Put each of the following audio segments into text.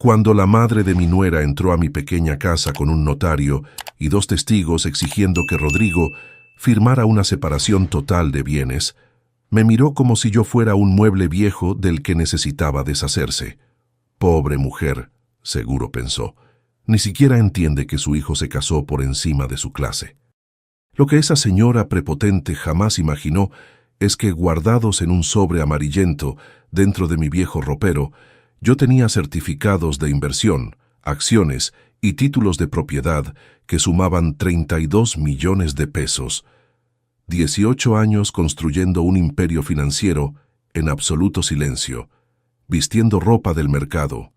Cuando la madre de mi nuera entró a mi pequeña casa con un notario y 2 testigos exigiendo que Rodrigo firmara una separación total de bienes, me miró como si yo fuera un mueble viejo del que necesitaba deshacerse. Pobre mujer, seguro pensó, ni siquiera entiende que su hijo se casó por encima de su clase. Lo que esa señora prepotente jamás imaginó es que, guardados en un sobre amarillento dentro de mi viejo ropero, yo tenía certificados de inversión, acciones y títulos de propiedad que sumaban 32 millones de pesos. 18 años construyendo un imperio financiero en absoluto silencio, vistiendo ropa del mercado,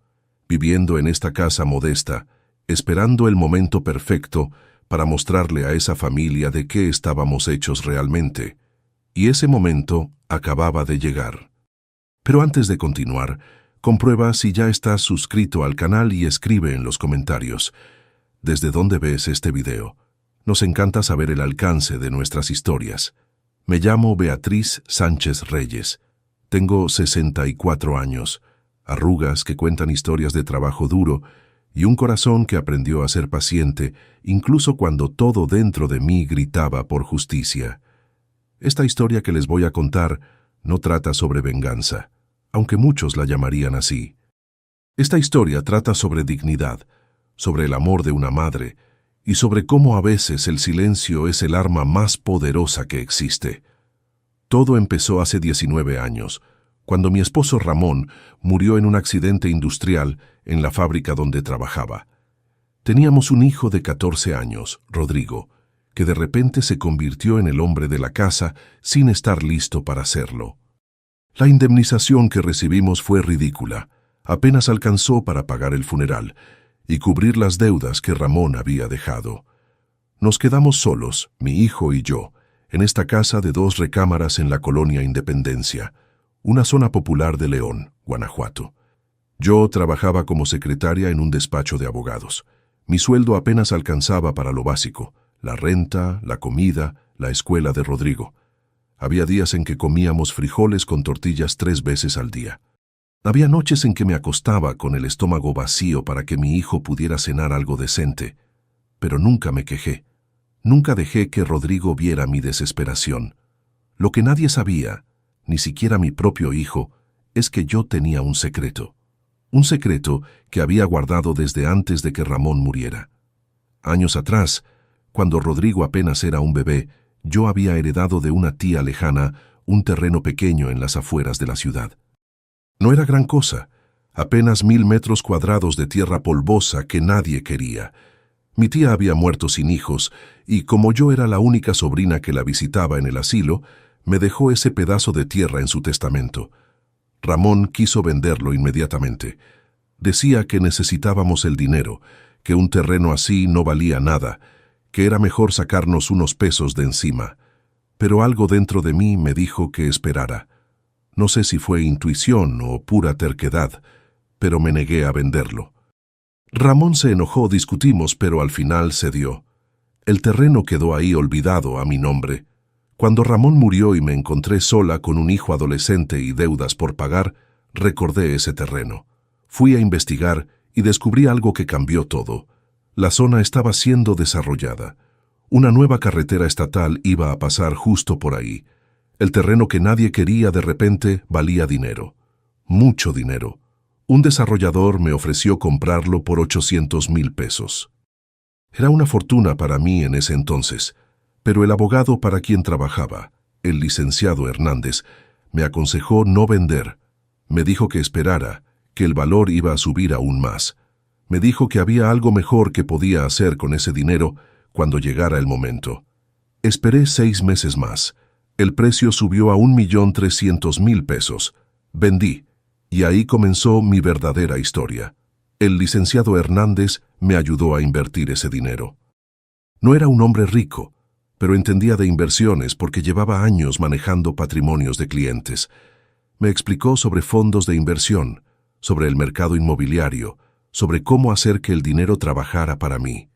viviendo en esta casa modesta, esperando el momento perfecto para mostrarle a esa familia de qué estábamos hechos realmente. Y ese momento acababa de llegar. Pero antes de continuar, comprueba si ya estás suscrito al canal y escribe en los comentarios ¿desde dónde ves este video? Nos encanta saber el alcance de nuestras historias. Me llamo Beatriz Sánchez Reyes. Tengo 64 años, arrugas que cuentan historias de trabajo duro y un corazón que aprendió a ser paciente incluso cuando todo dentro de mí gritaba por justicia. Esta historia que les voy a contar no trata sobre venganza, aunque muchos la llamarían así. Esta historia trata sobre dignidad, sobre el amor de una madre y sobre cómo a veces el silencio es el arma más poderosa que existe. Todo empezó hace 19 años, cuando mi esposo Ramón murió en un accidente industrial en la fábrica donde trabajaba. Teníamos un hijo de 14 años, Rodrigo, que de repente se convirtió en el hombre de la casa sin estar listo para hacerlo. La indemnización que recibimos fue ridícula, apenas alcanzó para pagar el funeral y cubrir las deudas que Ramón había dejado. Nos quedamos solos, mi hijo y yo, en esta casa de 2 recámaras en la colonia Independencia, una zona popular de León, Guanajuato. Yo trabajaba como secretaria en un despacho de abogados. Mi sueldo apenas alcanzaba para lo básico, la renta, la comida, la escuela de Rodrigo. Había días en que comíamos frijoles con tortillas 3 veces al día. Había noches en que me acostaba con el estómago vacío para que mi hijo pudiera cenar algo decente, pero nunca me quejé. Nunca dejé que Rodrigo viera mi desesperación. Lo que nadie sabía, ni siquiera mi propio hijo, es que yo tenía un secreto. Un secreto que había guardado desde antes de que Ramón muriera. Años atrás, cuando Rodrigo apenas era un bebé, yo había heredado de una tía lejana un terreno pequeño en las afueras de la ciudad. No era gran cosa, apenas 1000 metros cuadrados de tierra polvosa que nadie quería. Mi tía había muerto sin hijos y como yo era la única sobrina que la visitaba en el asilo, me dejó ese pedazo de tierra en su testamento. Ramón quiso venderlo inmediatamente. Decía que necesitábamos el dinero, que un terreno así no valía nada, que era mejor sacarnos unos pesos de encima. Pero algo dentro de mí me dijo que esperara. No sé si fue intuición o pura terquedad, pero me negué a venderlo. Ramón se enojó, discutimos, pero al final cedió. El terreno quedó ahí olvidado a mi nombre. Cuando Ramón murió y me encontré sola con un hijo adolescente y deudas por pagar, recordé ese terreno. Fui a investigar y descubrí algo que cambió todo. La zona estaba siendo desarrollada. Una nueva carretera estatal iba a pasar justo por ahí. El terreno que nadie quería de repente valía dinero. Mucho dinero. Un desarrollador me ofreció comprarlo por 800,000 pesos. Era una fortuna para mí en ese entonces, pero el abogado para quien trabajaba, el licenciado Hernández, me aconsejó no vender. Me dijo que esperara, que el valor iba a subir aún más. Me dijo que había algo mejor que podía hacer con ese dinero cuando llegara el momento. Esperé 6 meses más. El precio subió a 1,300,000 pesos. Vendí, y ahí comenzó mi verdadera historia. El licenciado Hernández me ayudó a invertir ese dinero. No era un hombre rico, pero entendía de inversiones porque llevaba años manejando patrimonios de clientes. Me explicó sobre fondos de inversión, sobre el mercado inmobiliario, sobre cómo hacer que el dinero trabajara para mí.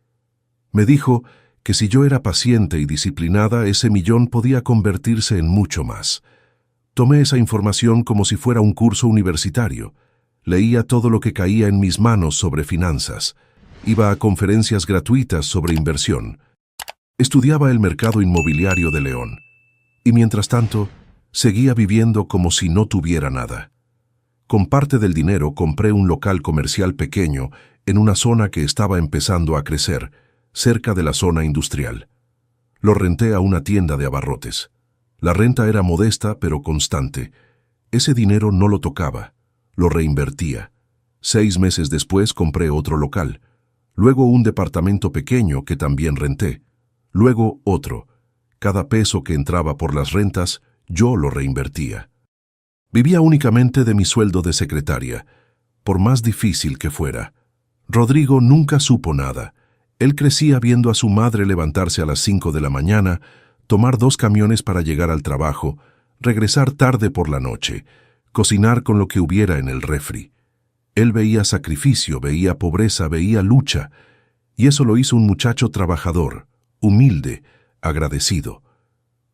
Me dijo que si yo era paciente y disciplinada, ese millón podía convertirse en mucho más. Tomé esa información como si fuera un curso universitario. Leía todo lo que caía en mis manos sobre finanzas. Iba a conferencias gratuitas sobre inversión. Estudiaba el mercado inmobiliario de León. Y mientras tanto, seguía viviendo como si no tuviera nada. Con parte del dinero compré un local comercial pequeño en una zona que estaba empezando a crecer, cerca de la zona industrial. Lo renté a una tienda de abarrotes. La renta era modesta pero constante. Ese dinero no lo tocaba, lo reinvertía. 6 meses después compré otro local, luego un departamento pequeño que también renté, luego otro. Cada peso que entraba por las rentas, yo lo reinvertía. Vivía únicamente de mi sueldo de secretaria, por más difícil que fuera. Rodrigo nunca supo nada. Él crecía viendo a su madre levantarse a las 5 de la mañana, tomar 2 camiones para llegar al trabajo, regresar tarde por la noche, cocinar con lo que hubiera en el refri. Él veía sacrificio, veía pobreza, veía lucha, y eso lo hizo un muchacho trabajador, humilde, agradecido.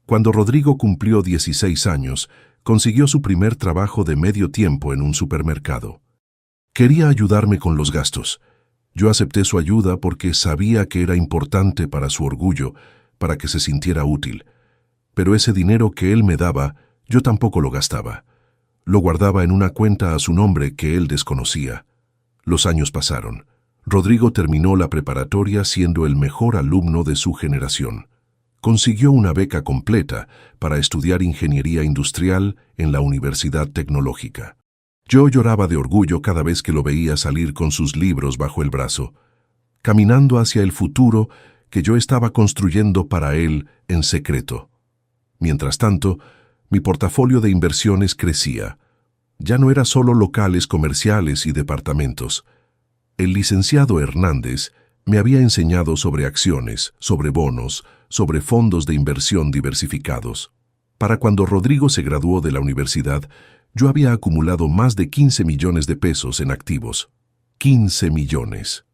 Cuando Rodrigo cumplió 16 años, consiguió su primer trabajo de medio tiempo en un supermercado. Quería ayudarme con los gastos. Yo acepté su ayuda porque sabía que era importante para su orgullo, para que se sintiera útil. Pero ese dinero que él me daba, yo tampoco lo gastaba. Lo guardaba en una cuenta a su nombre que él desconocía. Los años pasaron. Rodrigo terminó la preparatoria siendo el mejor alumno de su generación. Consiguió una beca completa para estudiar ingeniería industrial en la Universidad Tecnológica. Yo lloraba de orgullo cada vez que lo veía salir con sus libros bajo el brazo, caminando hacia el futuro que yo estaba construyendo para él en secreto. Mientras tanto, mi portafolio de inversiones crecía. Ya no era solo locales comerciales y departamentos. El licenciado Hernández me había enseñado sobre acciones, sobre bonos, sobre fondos de inversión diversificados. Para cuando Rodrigo se graduó de la universidad, yo había acumulado más de 15 millones de pesos en activos. 15 millones.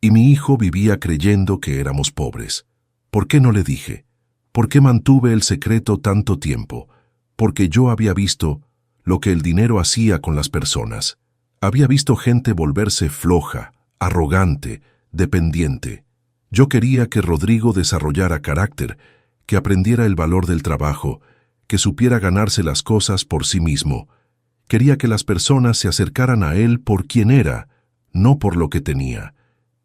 Y mi hijo vivía creyendo que éramos pobres. ¿Por qué no le dije? ¿Por qué mantuve el secreto tanto tiempo? Porque yo había visto lo que el dinero hacía con las personas. Había visto gente volverse floja, arrogante, dependiente. Yo quería que Rodrigo desarrollara carácter, que aprendiera el valor del trabajo, que supiera ganarse las cosas por sí mismo. Quería que las personas se acercaran a él por quien era, no por lo que tenía.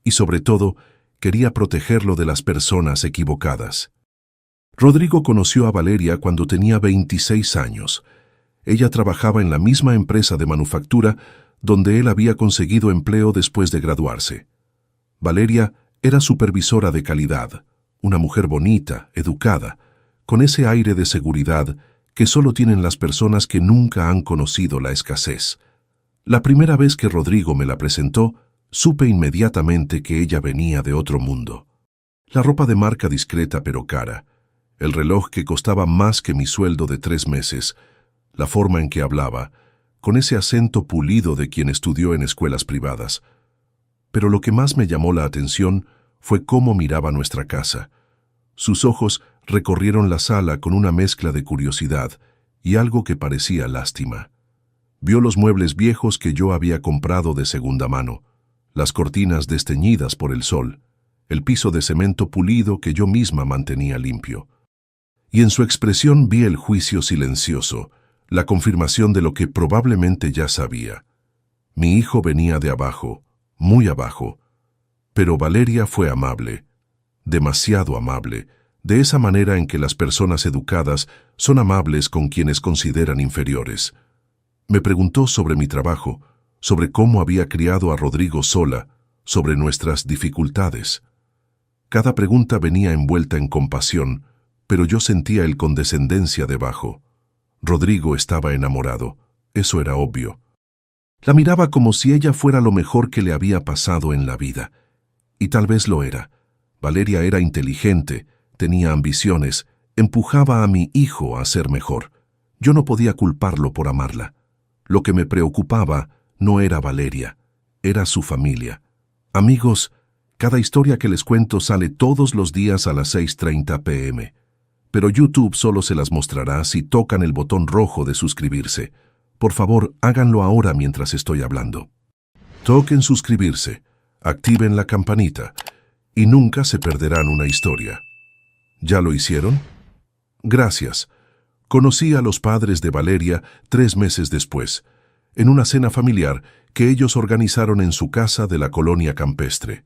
Y sobre todo, quería protegerlo de las personas equivocadas. Rodrigo conoció a Valeria cuando tenía 26 años. Ella trabajaba en la misma empresa de manufactura donde él había conseguido empleo después de graduarse. Valeria era supervisora de calidad, una mujer bonita, educada, con ese aire de seguridad que solo tienen las personas que nunca han conocido la escasez. La primera vez que Rodrigo me la presentó, supe inmediatamente que ella venía de otro mundo. La ropa de marca discreta pero cara, el reloj que costaba más que mi sueldo de 3 meses, la forma en que hablaba, con ese acento pulido de quien estudió en escuelas privadas. Pero lo que más me llamó la atención fue cómo miraba nuestra casa. Sus ojos recorrieron la sala con una mezcla de curiosidad y algo que parecía lástima. Vio los muebles viejos que yo había comprado de segunda mano, las cortinas desteñidas por el sol, el piso de cemento pulido que yo misma mantenía limpio. Y en su expresión vi el juicio silencioso, la confirmación de lo que probablemente ya sabía. Mi hijo venía de abajo, muy abajo, pero Valeria fue amable, demasiado amable, de esa manera en que las personas educadas son amables con quienes consideran inferiores. Me preguntó sobre mi trabajo, sobre cómo había criado a Rodrigo sola, sobre nuestras dificultades. Cada pregunta venía envuelta en compasión, pero yo sentía el condescendencia debajo. Rodrigo estaba enamorado, eso era obvio. La miraba como si ella fuera lo mejor que le había pasado en la vida. Y tal vez lo era. Valeria era inteligente, tenía ambiciones, empujaba a mi hijo a ser mejor. Yo no podía culparlo por amarla. Lo que me preocupaba no era Valeria, era su familia. Amigos, cada historia que les cuento sale todos los días a las 6:30 p.m. Pero YouTube solo se las mostrará si tocan el botón rojo de suscribirse. Por favor, háganlo ahora mientras estoy hablando. Toquen suscribirse, activen la campanita y nunca se perderán una historia. ¿Ya lo hicieron? Gracias. Conocí a los padres de Valeria 3 meses después, en una cena familiar que ellos organizaron en su casa de la colonia campestre.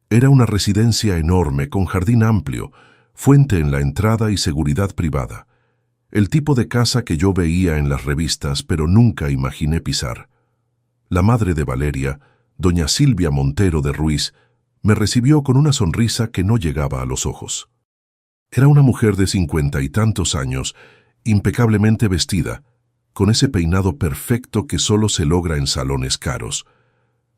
Era una residencia enorme con jardín amplio, fuente en la entrada y seguridad privada. El tipo de casa que yo veía en las revistas, pero nunca imaginé pisar. La madre de Valeria, doña Silvia Montero de Ruiz, me recibió con una sonrisa que no llegaba a los ojos. Era una mujer de 50 y tantos años, impecablemente vestida, con ese peinado perfecto que solo se logra en salones caros.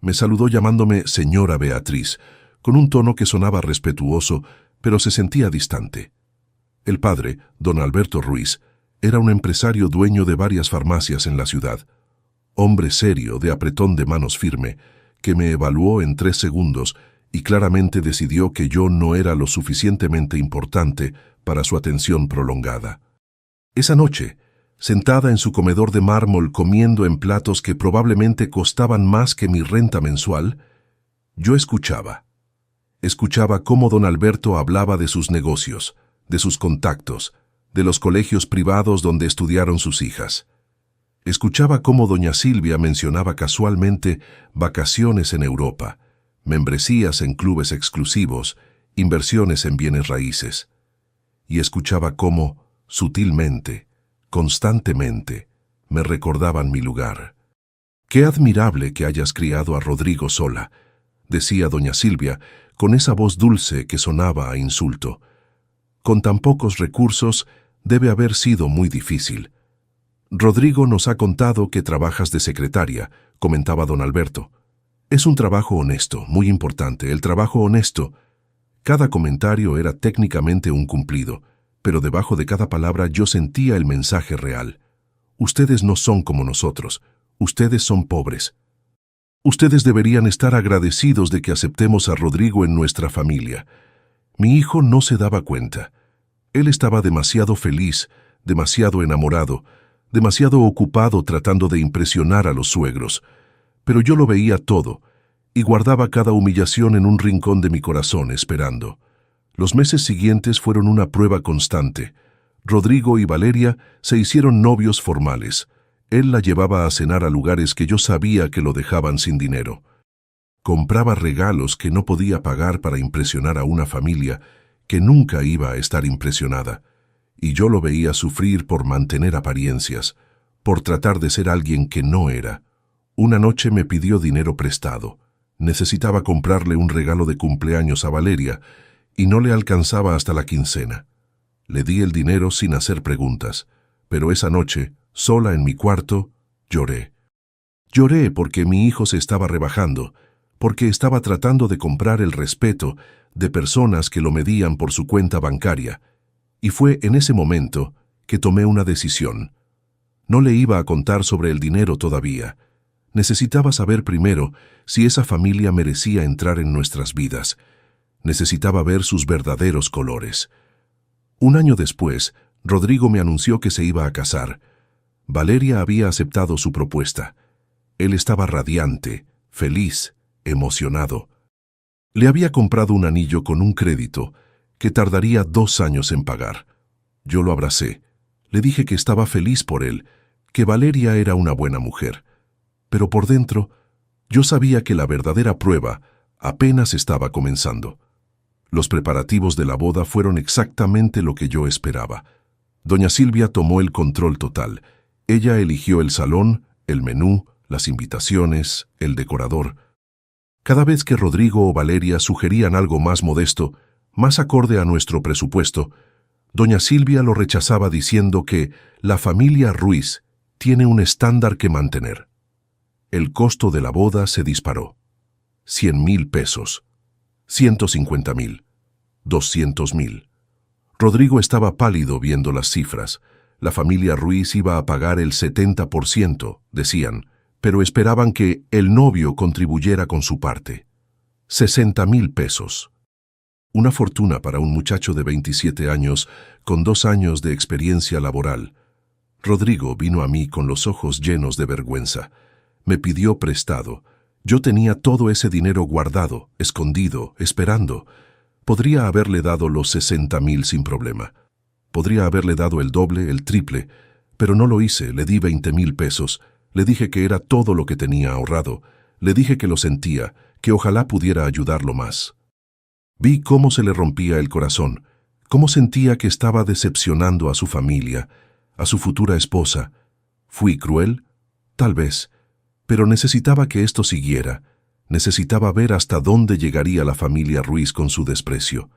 Me saludó llamándome señora Beatriz, con un tono que sonaba respetuoso, pero se sentía distante. El padre, don Alberto Ruiz, era un empresario dueño de varias farmacias en la ciudad. Hombre serio, de apretón de manos firme, que me evaluó en 3 segundos y claramente decidió que yo no era lo suficientemente importante para su atención prolongada. Esa noche, sentada en su comedor de mármol comiendo en platos que probablemente costaban más que mi renta mensual, yo escuchaba. Escuchaba cómo don Alberto hablaba de sus negocios, de sus contactos, de los colegios privados donde estudiaron sus hijas. Escuchaba cómo doña Silvia mencionaba casualmente vacaciones en Europa, membresías en clubes exclusivos, inversiones en bienes raíces. Y escuchaba cómo, sutilmente, constantemente, me recordaban mi lugar. «Qué admirable que hayas criado a Rodrigo sola», decía doña Silvia, con esa voz dulce que sonaba a insulto. «Con tan pocos recursos debe haber sido muy difícil». «Rodrigo nos ha contado que trabajas de secretaria», comentaba don Alberto. «Es un trabajo honesto, muy importante, el trabajo honesto». Cada comentario era técnicamente un cumplido, pero debajo de cada palabra yo sentía el mensaje real. Ustedes no son como nosotros, ustedes son pobres. Ustedes deberían estar agradecidos de que aceptemos a Rodrigo en nuestra familia. Mi hijo no se daba cuenta. Él estaba demasiado feliz, demasiado enamorado, demasiado ocupado tratando de impresionar a los suegros. Pero yo lo veía todo, y guardaba cada humillación en un rincón de mi corazón esperando. Los meses siguientes fueron una prueba constante. Rodrigo y Valeria se hicieron novios formales. Él la llevaba a cenar a lugares que yo sabía que lo dejaban sin dinero. Compraba regalos que no podía pagar para impresionar a una familia que nunca iba a estar impresionada. Y yo lo veía sufrir por mantener apariencias, por tratar de ser alguien que no era. Una noche me pidió dinero prestado. Necesitaba comprarle un regalo de cumpleaños a Valeria y no le alcanzaba hasta la quincena. Le di el dinero sin hacer preguntas, pero esa noche, sola en mi cuarto, lloré. Lloré porque mi hijo se estaba rebajando, porque estaba tratando de comprar el respeto de personas que lo medían por su cuenta bancaria, y fue en ese momento que tomé una decisión. No le iba a contar sobre el dinero todavía. Necesitaba saber primero si esa familia merecía entrar en nuestras vidas. Necesitaba ver sus verdaderos colores. Un año después, Rodrigo me anunció que se iba a casar. Valeria había aceptado su propuesta. Él estaba radiante, feliz, emocionado. Le había comprado un anillo con un crédito que tardaría 2 años en pagar. Yo lo abracé. Le dije que estaba feliz por él, que Valeria era una buena mujer. Pero por dentro, yo sabía que la verdadera prueba apenas estaba comenzando. Los preparativos de la boda fueron exactamente lo que yo esperaba. Doña Silvia tomó el control total. Ella eligió el salón, el menú, las invitaciones, el decorador. Cada vez que Rodrigo o Valeria sugerían algo más modesto, más acorde a nuestro presupuesto, doña Silvia lo rechazaba diciendo que la familia Ruiz tiene un estándar que mantener. El costo de la boda se disparó. 100,000 pesos. 150,000. 200,000. Rodrigo estaba pálido viendo las cifras. La familia Ruiz iba a pagar el 70%, decían, pero esperaban que el novio contribuyera con su parte. 60,000 pesos. Una fortuna para un muchacho de 27 años con 2 años de experiencia laboral. Rodrigo vino a mí con los ojos llenos de vergüenza. Me pidió prestado. Yo tenía todo ese dinero guardado, escondido, esperando. Podría haberle dado los 60,000 sin problema. Podría haberle dado el doble, el triple, pero no lo hice. Le di 20,000 pesos. Le dije que era todo lo que tenía ahorrado. Le dije que lo sentía, que ojalá pudiera ayudarlo más. Vi cómo se le rompía el corazón, cómo sentía que estaba decepcionando a su familia, a su futura esposa. ¿Fui cruel? Tal vez, pero necesitaba que esto siguiera. Necesitaba ver hasta dónde llegaría la familia Ruiz con su desprecio.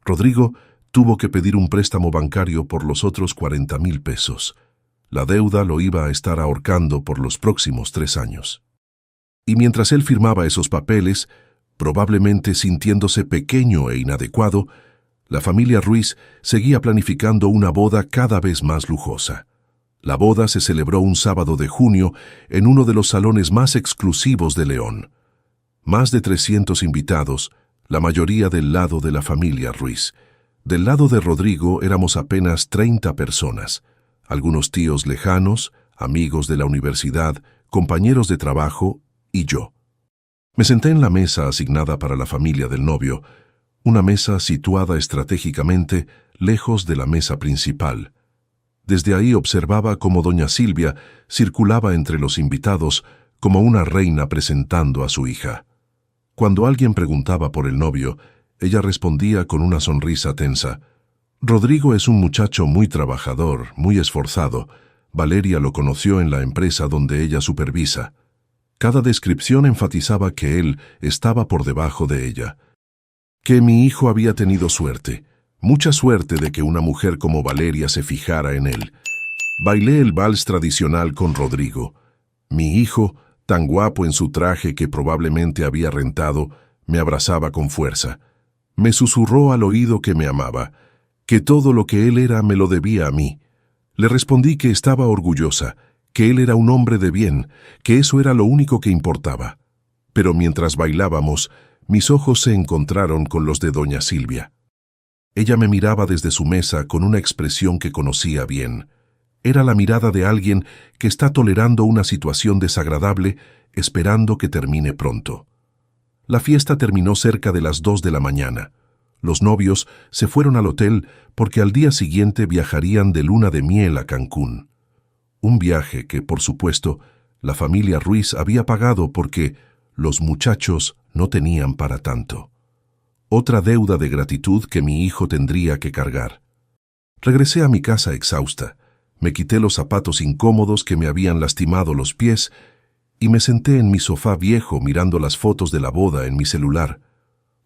Rodrigo tuvo que pedir un préstamo bancario por los otros 40,000 pesos. La deuda lo iba a estar ahorcando por los próximos 3 años. Y mientras él firmaba esos papeles, probablemente sintiéndose pequeño e inadecuado, la familia Ruiz seguía planificando una boda cada vez más lujosa. La boda se celebró un sábado de junio en uno de los salones más exclusivos de León. Más de 300 invitados, la mayoría del lado de la familia Ruiz. Del lado de Rodrigo éramos apenas 30 personas, algunos tíos lejanos, amigos de la universidad, compañeros de trabajo y yo. Me senté en la mesa asignada para la familia del novio, una mesa situada estratégicamente lejos de la mesa principal. Desde ahí observaba cómo doña Silvia circulaba entre los invitados como una reina presentando a su hija. Cuando alguien preguntaba por el novio, ella respondía con una sonrisa tensa. Rodrigo es un muchacho muy trabajador, muy esforzado. Valeria lo conoció en la empresa donde ella supervisa. Cada descripción enfatizaba que él estaba por debajo de ella. Que mi hijo había tenido suerte, mucha suerte de que una mujer como Valeria se fijara en él. Bailé el vals tradicional con Rodrigo. Mi hijo, tan guapo en su traje que probablemente había rentado, me abrazaba con fuerza. Me susurró al oído que me amaba, que todo lo que él era me lo debía a mí. Le respondí que estaba orgullosa, que él era un hombre de bien, que eso era lo único que importaba. Pero mientras bailábamos, mis ojos se encontraron con los de doña Silvia. Ella me miraba desde su mesa con una expresión que conocía bien. Era la mirada de alguien que está tolerando una situación desagradable, esperando que termine pronto. La fiesta terminó cerca de las 2 de la mañana. Los novios se fueron al hotel porque al día siguiente viajarían de luna de miel a Cancún. Un viaje que, por supuesto, la familia Ruiz había pagado porque los muchachos no tenían para tanto. Otra deuda de gratitud que mi hijo tendría que cargar. Regresé a mi casa exhausta. Me quité los zapatos incómodos que me habían lastimado los pies y me senté en mi sofá viejo mirando las fotos de la boda en mi celular.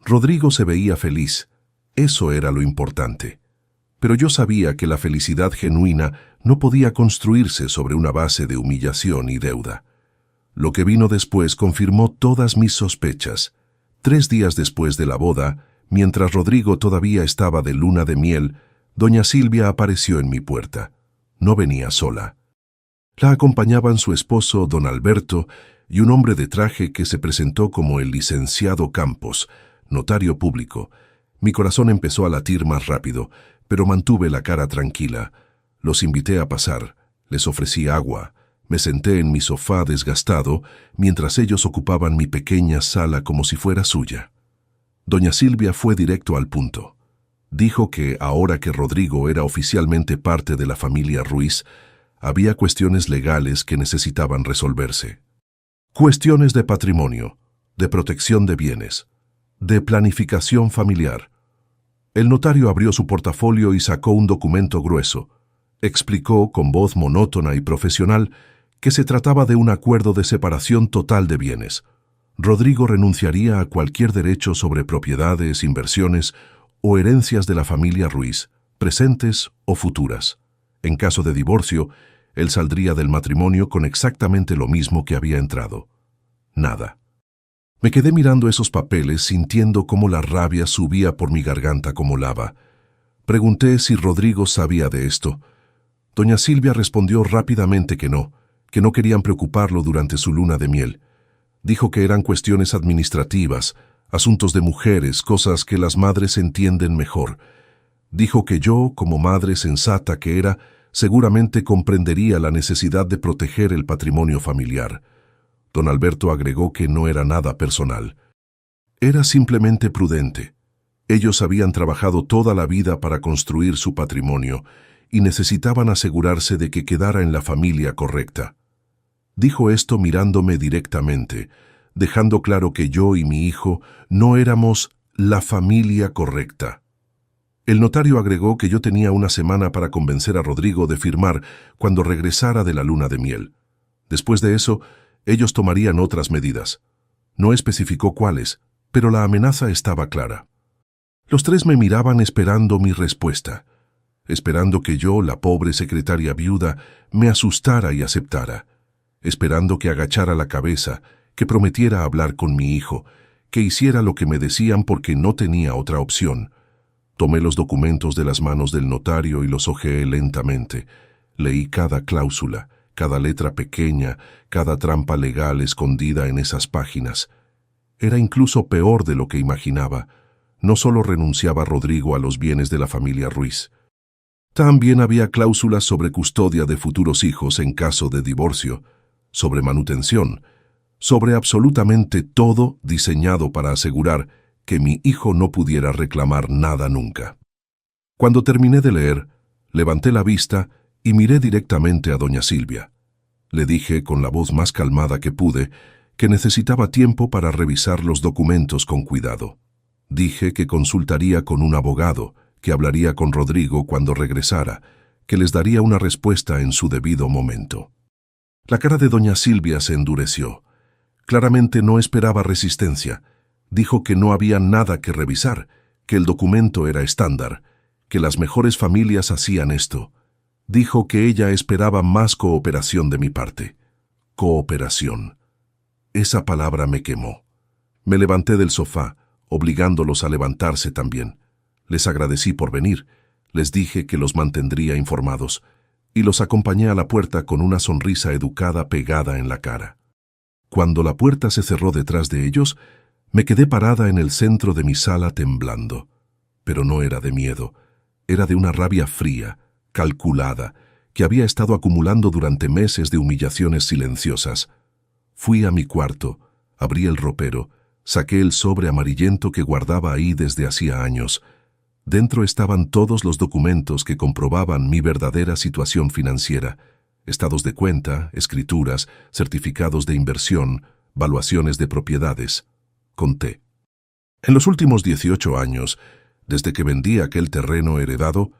Rodrigo se veía feliz. Eso era lo importante. Pero yo sabía que la felicidad genuina no podía construirse sobre una base de humillación y deuda. Lo que vino después confirmó todas mis sospechas. 3 días después de la boda, mientras Rodrigo todavía estaba de luna de miel, doña Silvia apareció en mi puerta. No venía sola. La acompañaban su esposo, don Alberto, y un hombre de traje que se presentó como el licenciado Campos, notario público. Mi corazón empezó a latir más rápido, pero mantuve la cara tranquila. Los invité a pasar, les ofrecí agua. Me senté en mi sofá desgastado mientras ellos ocupaban mi pequeña sala como si fuera suya. Doña Silvia fue directo al punto. Dijo que ahora que Rodrigo era oficialmente parte de la familia Ruiz, había cuestiones legales que necesitaban resolverse. Cuestiones de patrimonio, de protección de bienes, de planificación familiar. El notario abrió su portafolio y sacó un documento grueso. Explicó con voz monótona y profesional que se trataba de un acuerdo de separación total de bienes. Rodrigo renunciaría a cualquier derecho sobre propiedades, inversiones o herencias de la familia Ruiz, presentes o futuras. En caso de divorcio, él saldría del matrimonio con exactamente lo mismo que había entrado. Nada. Me quedé mirando esos papeles sintiendo cómo la rabia subía por mi garganta como lava. Pregunté si Rodrigo sabía de esto. Doña Silvia respondió rápidamente que no querían preocuparlo durante su luna de miel. Dijo que eran cuestiones administrativas, asuntos de mujeres, cosas que las madres entienden mejor. Dijo que yo, como madre sensata que era, seguramente comprendería la necesidad de proteger el patrimonio familiar. Don Alberto agregó que no era nada personal. Era simplemente prudente. Ellos habían trabajado toda la vida para construir su patrimonio y necesitaban asegurarse de que quedara en la familia correcta. Dijo esto mirándome directamente, dejando claro que yo y mi hijo no éramos la familia correcta. El notario agregó que yo tenía una semana para convencer a Rodrigo de firmar cuando regresara de la luna de miel. Después de eso, ellos tomarían otras medidas. No especificó cuáles, pero la amenaza estaba clara. Los tres me miraban esperando mi respuesta, esperando que yo, la pobre secretaria viuda, me asustara y aceptara, esperando que agachara la cabeza, que prometiera hablar con mi hijo, que hiciera lo que me decían porque no tenía otra opción. Tomé los documentos de las manos del notario y los hojeé lentamente. Leí cada cláusula, cada letra pequeña, cada trampa legal escondida en esas páginas. Era incluso peor de lo que imaginaba. No solo renunciaba Rodrigo a los bienes de la familia Ruiz. También había cláusulas sobre custodia de futuros hijos en caso de divorcio, sobre manutención, sobre absolutamente todo diseñado para asegurar que mi hijo no pudiera reclamar nada nunca. Cuando terminé de leer, levanté la vista y miré directamente a doña Silvia. Le dije con la voz más calmada que pude que necesitaba tiempo para revisar los documentos con cuidado. Dije que consultaría con un abogado, que hablaría con Rodrigo cuando regresara, que les daría una respuesta en su debido momento. La cara de doña Silvia se endureció. Claramente no esperaba resistencia. Dijo que no había nada que revisar, que el documento era estándar, que las mejores familias hacían esto. Dijo que ella esperaba más cooperación de mi parte. Cooperación. Esa palabra me quemó. Me levanté del sofá, obligándolos a levantarse también. Les agradecí por venir, les dije que los mantendría informados, y los acompañé a la puerta con una sonrisa educada pegada en la cara. Cuando la puerta se cerró detrás de ellos, me quedé parada en el centro de mi sala temblando. Pero no era de miedo, era de una rabia fría, calculada, que había estado acumulando durante meses de humillaciones silenciosas. Fui a mi cuarto, abrí el ropero, saqué el sobre amarillento que guardaba ahí desde hacía años. Dentro estaban todos los documentos que comprobaban mi verdadera situación financiera: estados de cuenta, escrituras, certificados de inversión, valuaciones de propiedades. Conté. En los últimos 18 años, desde que vendí aquel terreno heredado,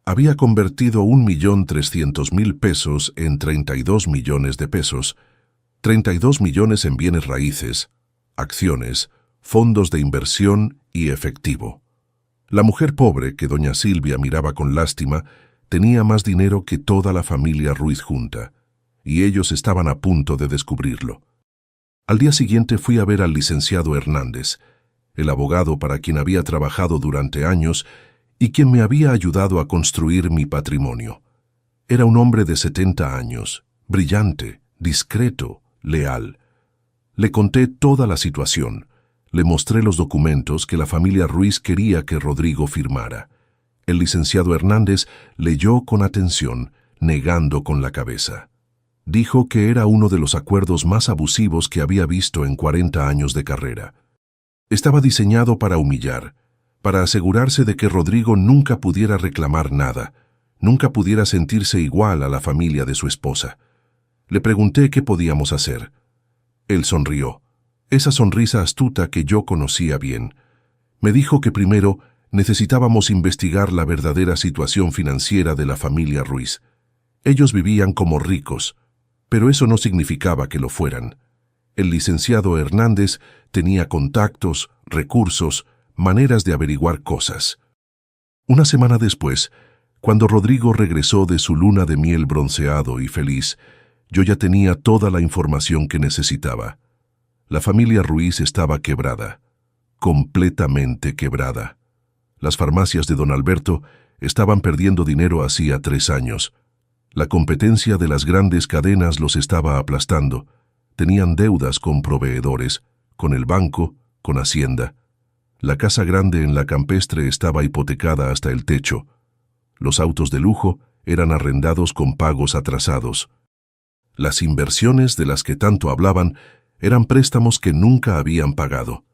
había convertido 1.300.000 pesos en 32 millones de pesos, 32 millones en bienes raíces, acciones, fondos de inversión y efectivo. La mujer pobre, que doña Silvia miraba con lástima, tenía más dinero que toda la familia Ruiz junta, y ellos estaban a punto de descubrirlo. Al día siguiente fui a ver al licenciado Hernández, el abogado para quien había trabajado durante años y quien me había ayudado a construir mi patrimonio. Era un hombre de 70 años, brillante, discreto, leal. Le conté toda la situación. Le mostré los documentos que la familia Ruiz quería que Rodrigo firmara. El licenciado Hernández leyó con atención, negando con la cabeza. Dijo que era uno de los acuerdos más abusivos que había visto en 40 años de carrera. Estaba diseñado para humillar, para asegurarse de que Rodrigo nunca pudiera reclamar nada, nunca pudiera sentirse igual a la familia de su esposa. Le pregunté qué podíamos hacer. Él sonrió, esa sonrisa astuta que yo conocía bien. Me dijo que primero necesitábamos investigar la verdadera situación financiera de la familia Ruiz. Ellos vivían como ricos, pero eso no significaba que lo fueran. El licenciado Hernández tenía contactos, recursos, maneras de averiguar cosas. Una semana después, cuando Rodrigo regresó de su luna de miel bronceado y feliz, yo ya tenía toda la información que necesitaba. La familia Ruiz estaba quebrada, completamente quebrada. Las farmacias de don Alberto estaban perdiendo dinero hacía 3 años. La competencia de las grandes cadenas los estaba aplastando. Tenían deudas con proveedores, con el banco, con Hacienda. La casa grande en la Campestre estaba hipotecada hasta el techo. Los autos de lujo eran arrendados con pagos atrasados. Las inversiones de las que tanto hablaban eran préstamos que nunca habían pagado.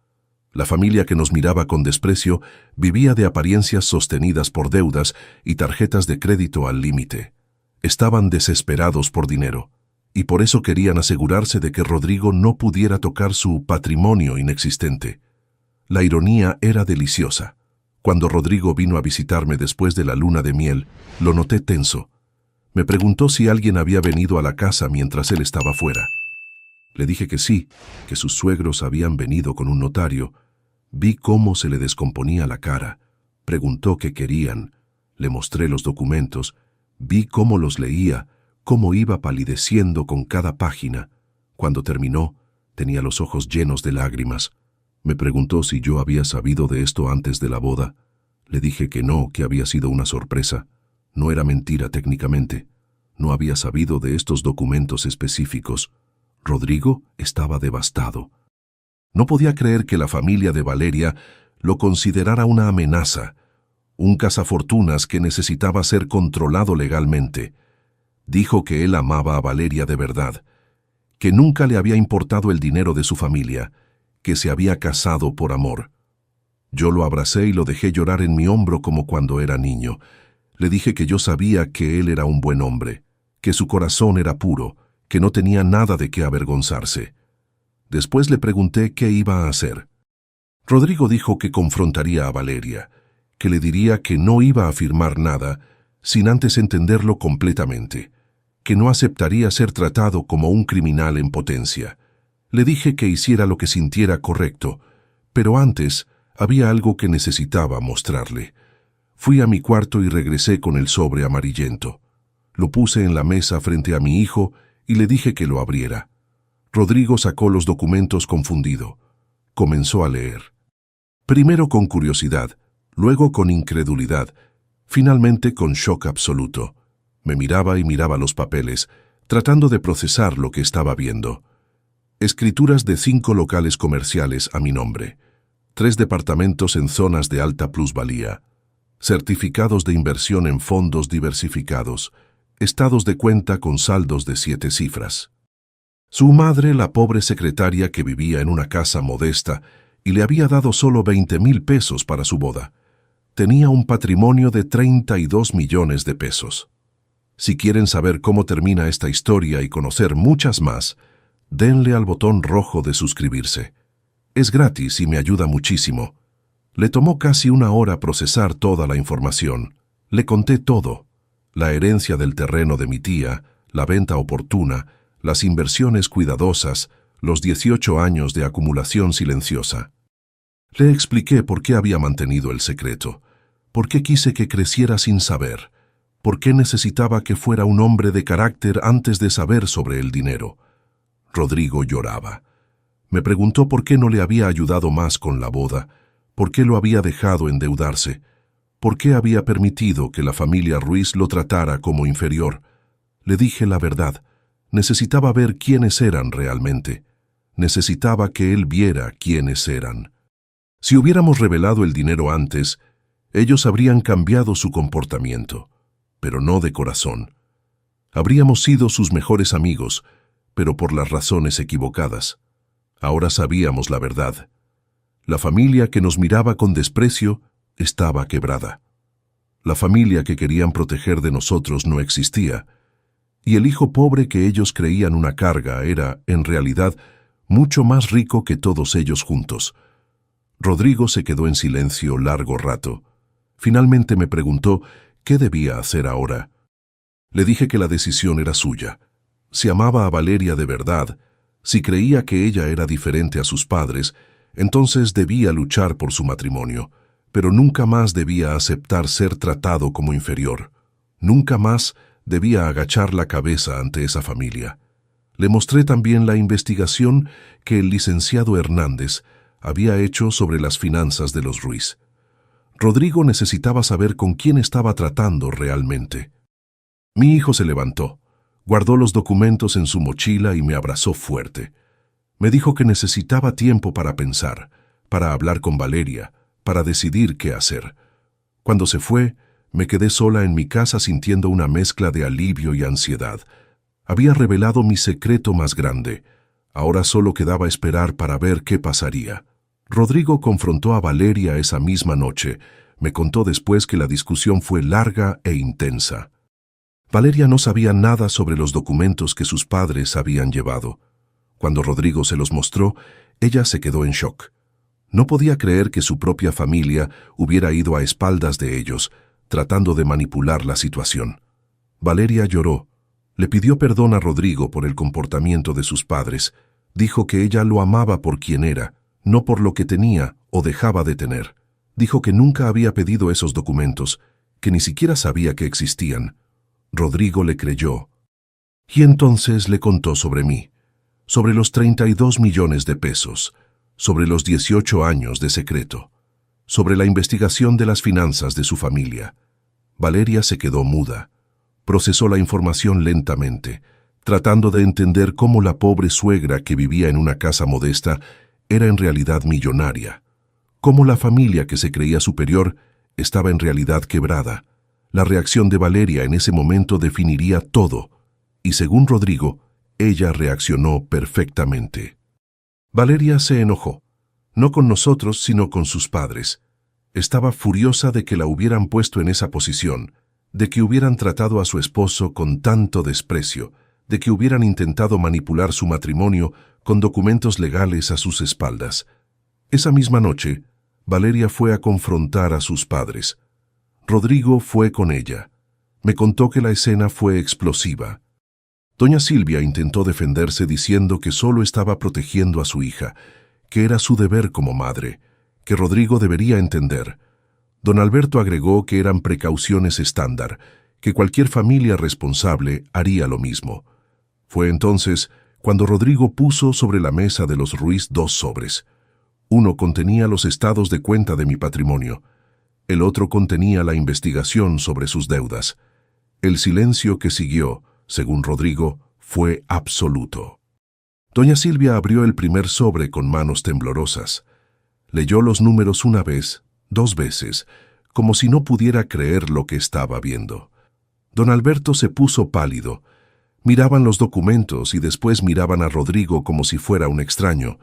La familia que nos miraba con desprecio vivía de apariencias sostenidas por deudas y tarjetas de crédito al límite. Estaban desesperados por dinero, y por eso querían asegurarse de que Rodrigo no pudiera tocar su patrimonio inexistente. La ironía era deliciosa. Cuando Rodrigo vino a visitarme después de la luna de miel, lo noté tenso. Me preguntó si alguien había venido a la casa mientras él estaba fuera. Le dije que sí, que sus suegros habían venido con un notario. Vi cómo se le descomponía la cara. Preguntó qué querían. Le mostré los documentos. Vi cómo los leía, cómo iba palideciendo con cada página. Cuando terminó, tenía los ojos llenos de lágrimas. Me preguntó si yo había sabido de esto antes de la boda. Le dije que no, que había sido una sorpresa. No era mentira técnicamente. No había sabido de estos documentos específicos. Rodrigo estaba devastado. No podía creer que la familia de Valeria lo considerara una amenaza, un cazafortunas que necesitaba ser controlado legalmente. Dijo que él amaba a Valeria de verdad, que nunca le había importado el dinero de su familia, que se había casado por amor. Yo lo abracé y lo dejé llorar en mi hombro como cuando era niño. Le dije que yo sabía que él era un buen hombre, que su corazón era puro, que no tenía nada de qué avergonzarse. Después le pregunté qué iba a hacer. Rodrigo dijo que confrontaría a Valeria, que le diría que no iba a firmar nada sin antes entenderlo completamente, que no aceptaría ser tratado como un criminal en potencia. Le dije que hiciera lo que sintiera correcto, pero antes había algo que necesitaba mostrarle. Fui a mi cuarto y regresé con el sobre amarillento. Lo puse en la mesa frente a mi hijo y le dije que lo abriera. Rodrigo sacó los documentos confundido. Comenzó a leer. Primero con curiosidad, luego con incredulidad, finalmente con shock absoluto. Me miraba y miraba los papeles, tratando de procesar lo que estaba viendo. Escrituras de 5 locales comerciales a mi nombre, 3 departamentos en zonas de alta plusvalía, certificados de inversión en fondos diversificados, estados de cuenta con saldos de 7 cifras. Su madre, la pobre secretaria que vivía en una casa modesta y le había dado solo 20,000 pesos para su boda, tenía un patrimonio de 32 millones de pesos. Si quieren saber cómo termina esta historia y conocer muchas más, denle al botón rojo de suscribirse. Es gratis y me ayuda muchísimo. Le tomó casi 1 hora procesar toda la información. Le conté todo: la herencia del terreno de mi tía, la venta oportuna, las inversiones cuidadosas, los 18 años de acumulación silenciosa. Le expliqué por qué había mantenido el secreto, por qué quise que creciera sin saber, por qué necesitaba que fuera un hombre de carácter antes de saber sobre el dinero. Rodrigo lloraba. Me preguntó por qué no le había ayudado más con la boda, por qué lo había dejado endeudarse, por qué había permitido que la familia Ruiz lo tratara como inferior. Le dije la verdad. Necesitaba ver quiénes eran realmente. Necesitaba que él viera quiénes eran. Si hubiéramos revelado el dinero antes, ellos habrían cambiado su comportamiento, pero no de corazón. Habríamos sido sus mejores amigos, pero por las razones equivocadas. Ahora sabíamos la verdad. La familia que nos miraba con desprecio estaba quebrada. La familia que querían proteger de nosotros no existía, y el hijo pobre que ellos creían una carga era, en realidad, mucho más rico que todos ellos juntos. Rodrigo se quedó en silencio largo rato. Finalmente me preguntó qué debía hacer ahora. Le dije que la decisión era suya. Si amaba a Valeria de verdad, si creía que ella era diferente a sus padres, entonces debía luchar por su matrimonio, pero nunca más debía aceptar ser tratado como inferior. Nunca más debía agachar la cabeza ante esa familia. Le mostré también la investigación que el licenciado Hernández había hecho sobre las finanzas de los Ruiz. Rodrigo necesitaba saber con quién estaba tratando realmente. Mi hijo se levantó, guardó los documentos en su mochila y me abrazó fuerte. Me dijo que necesitaba tiempo para pensar, para hablar con Valeria, para decidir qué hacer. Cuando se fue, Me quedé sola en mi casa sintiendo una mezcla de alivio y ansiedad. Había revelado mi secreto más grande. Ahora solo quedaba esperar para ver qué pasaría. Rodrigo confrontó a Valeria esa misma noche. Me contó después que la discusión fue larga e intensa. Valeria no sabía nada sobre los documentos que sus padres habían llevado. Cuando Rodrigo se los mostró, ella se quedó en shock. No podía creer que su propia familia hubiera ido a espaldas de ellos, tratando de manipular la situación. Valeria lloró. Le pidió perdón a Rodrigo por el comportamiento de sus padres. Dijo que ella lo amaba por quien era, no por lo que tenía o dejaba de tener. Dijo que nunca había pedido esos documentos, que ni siquiera sabía que existían. Rodrigo le creyó. Y entonces le contó sobre mí, sobre los 32 millones de pesos, sobre los 18 años de secreto, sobre la investigación de las finanzas de su familia. Valeria se quedó muda. Procesó la información lentamente, tratando de entender cómo la pobre suegra que vivía en una casa modesta era en realidad millonaria, cómo la familia que se creía superior estaba en realidad quebrada. La reacción de Valeria en ese momento definiría todo, y según Rodrigo, ella reaccionó perfectamente. Valeria se enojó, no con nosotros, sino con sus padres. Estaba furiosa de que la hubieran puesto en esa posición, de que hubieran tratado a su esposo con tanto desprecio, de que hubieran intentado manipular su matrimonio con documentos legales a sus espaldas. Esa misma noche, Valeria fue a confrontar a sus padres. Rodrigo fue con ella. Me contó que la escena fue explosiva. Doña Silvia intentó defenderse diciendo que solo estaba protegiendo a su hija, que era su deber como madre, que Rodrigo debería entender. Don Alberto agregó que eran precauciones estándar, que cualquier familia responsable haría lo mismo. Fue entonces cuando Rodrigo puso sobre la mesa de los Ruiz 2 sobres. Uno contenía los estados de cuenta de mi patrimonio. El otro contenía la investigación sobre sus deudas. El silencio que siguió, según Rodrigo, fue absoluto. Doña Silvia abrió el primer sobre con manos temblorosas. Leyó los números una vez, 2 veces, como si no pudiera creer lo que estaba viendo. Don Alberto se puso pálido. Miraban los documentos y después miraban a Rodrigo como si fuera un extraño.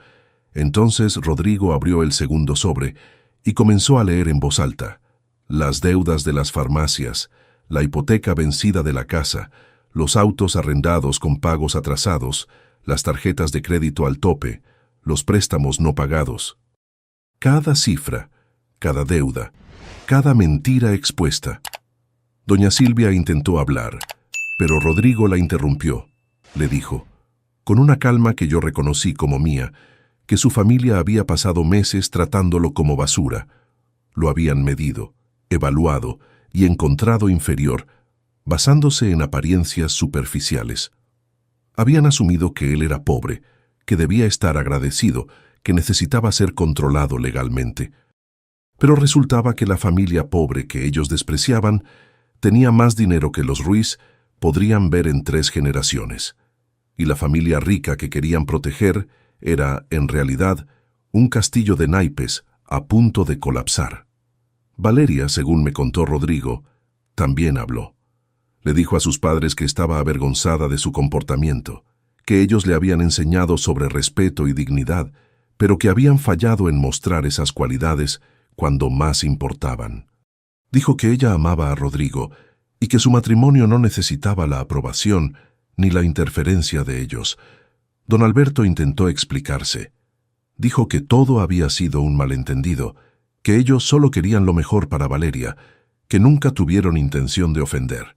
Entonces Rodrigo abrió el segundo sobre y comenzó a leer en voz alta. Las deudas de las farmacias, la hipoteca vencida de la casa, los autos arrendados con pagos atrasados, las tarjetas de crédito al tope, los préstamos no pagados. Cada cifra, cada deuda, cada mentira expuesta. Doña Silvia intentó hablar, pero Rodrigo la interrumpió. Le dijo, con una calma que yo reconocí como mía, que su familia había pasado meses tratándolo como basura. Lo habían medido, evaluado y encontrado inferior, basándose en apariencias superficiales. Habían asumido que él era pobre, que debía estar agradecido, que necesitaba ser controlado legalmente. Pero resultaba que la familia pobre que ellos despreciaban tenía más dinero que los Ruiz podrían ver en 3 generaciones. Y la familia rica que querían proteger era, en realidad, un castillo de naipes a punto de colapsar. Valeria, según me contó Rodrigo, también habló. Le dijo a sus padres que estaba avergonzada de su comportamiento, que ellos le habían enseñado sobre respeto y dignidad, pero que habían fallado en mostrar esas cualidades cuando más importaban. Dijo que ella amaba a Rodrigo y que su matrimonio no necesitaba la aprobación ni la interferencia de ellos. Don Alberto intentó explicarse. Dijo que todo había sido un malentendido, que ellos solo querían lo mejor para Valeria, que nunca tuvieron intención de ofender.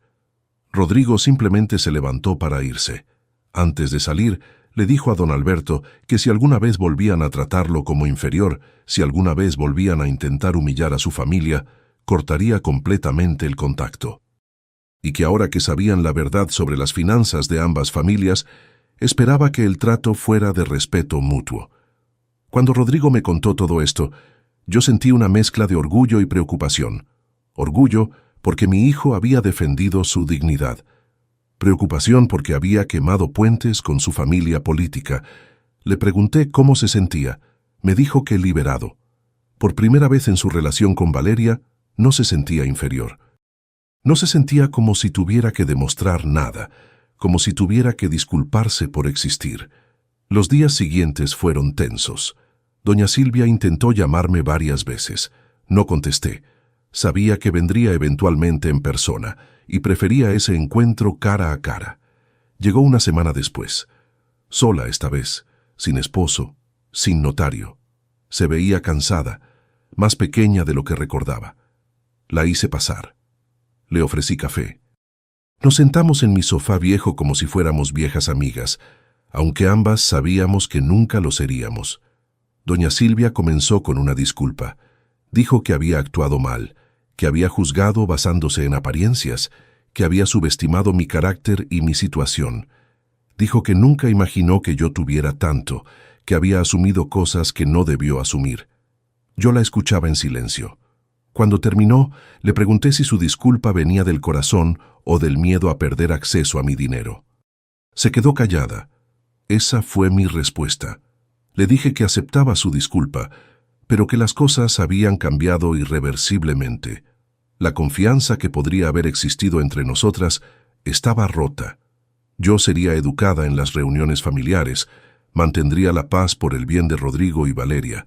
Rodrigo simplemente se levantó para irse. Antes de salir, le dijo a don Alberto que si alguna vez volvían a tratarlo como inferior, si alguna vez volvían a intentar humillar a su familia, cortaría completamente el contacto. Y que ahora que sabían la verdad sobre las finanzas de ambas familias, esperaba que el trato fuera de respeto mutuo. Cuando Rodrigo me contó todo esto, yo sentí una mezcla de orgullo y preocupación. Orgullo porque mi hijo había defendido su dignidad. Preocupación porque había quemado puentes con su familia política. Le pregunté cómo se sentía. Me dijo que liberado. Por primera vez en su relación con Valeria, no se sentía inferior. No se sentía como si tuviera que demostrar nada, como si tuviera que disculparse por existir. Los días siguientes fueron tensos. Doña Silvia intentó llamarme varias veces. No contesté. Sabía que vendría eventualmente en persona y prefería ese encuentro cara a cara. Llegó una semana después. Sola esta vez, sin esposo, sin notario. Se veía cansada, más pequeña de lo que recordaba. La hice pasar. Le ofrecí café. Nos sentamos en mi sofá viejo como si fuéramos viejas amigas, aunque ambas sabíamos que nunca lo seríamos. Doña Silvia comenzó con una disculpa. Dijo que había actuado mal, que había juzgado basándose en apariencias, que había subestimado mi carácter y mi situación. Dijo que nunca imaginó que yo tuviera tanto, que había asumido cosas que no debió asumir. Yo la escuchaba en silencio. Cuando terminó, le pregunté si su disculpa venía del corazón o del miedo a perder acceso a mi dinero. Se quedó callada. Esa fue mi respuesta. Le dije que aceptaba su disculpa, pero que las cosas habían cambiado irreversiblemente. La confianza que podría haber existido entre nosotras estaba rota. Yo sería educada en las reuniones familiares, mantendría la paz por el bien de Rodrigo y Valeria,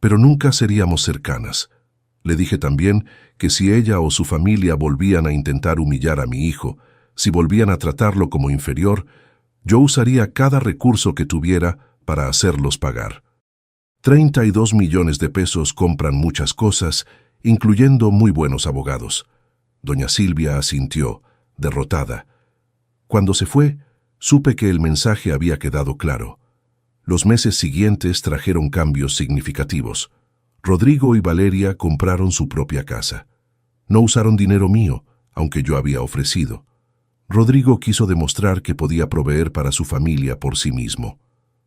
pero nunca seríamos cercanas. Le dije también que si ella o su familia volvían a intentar humillar a mi hijo, si volvían a tratarlo como inferior, yo usaría cada recurso que tuviera para hacerlos pagar. 32 millones de pesos compran muchas cosas, incluyendo muy buenos abogados. Doña Silvia asintió, derrotada. Cuando se fue, supe que el mensaje había quedado claro. Los meses siguientes trajeron cambios significativos. Rodrigo y Valeria compraron su propia casa. No usaron dinero mío, aunque yo había ofrecido. Rodrigo quiso demostrar que podía proveer para su familia por sí mismo.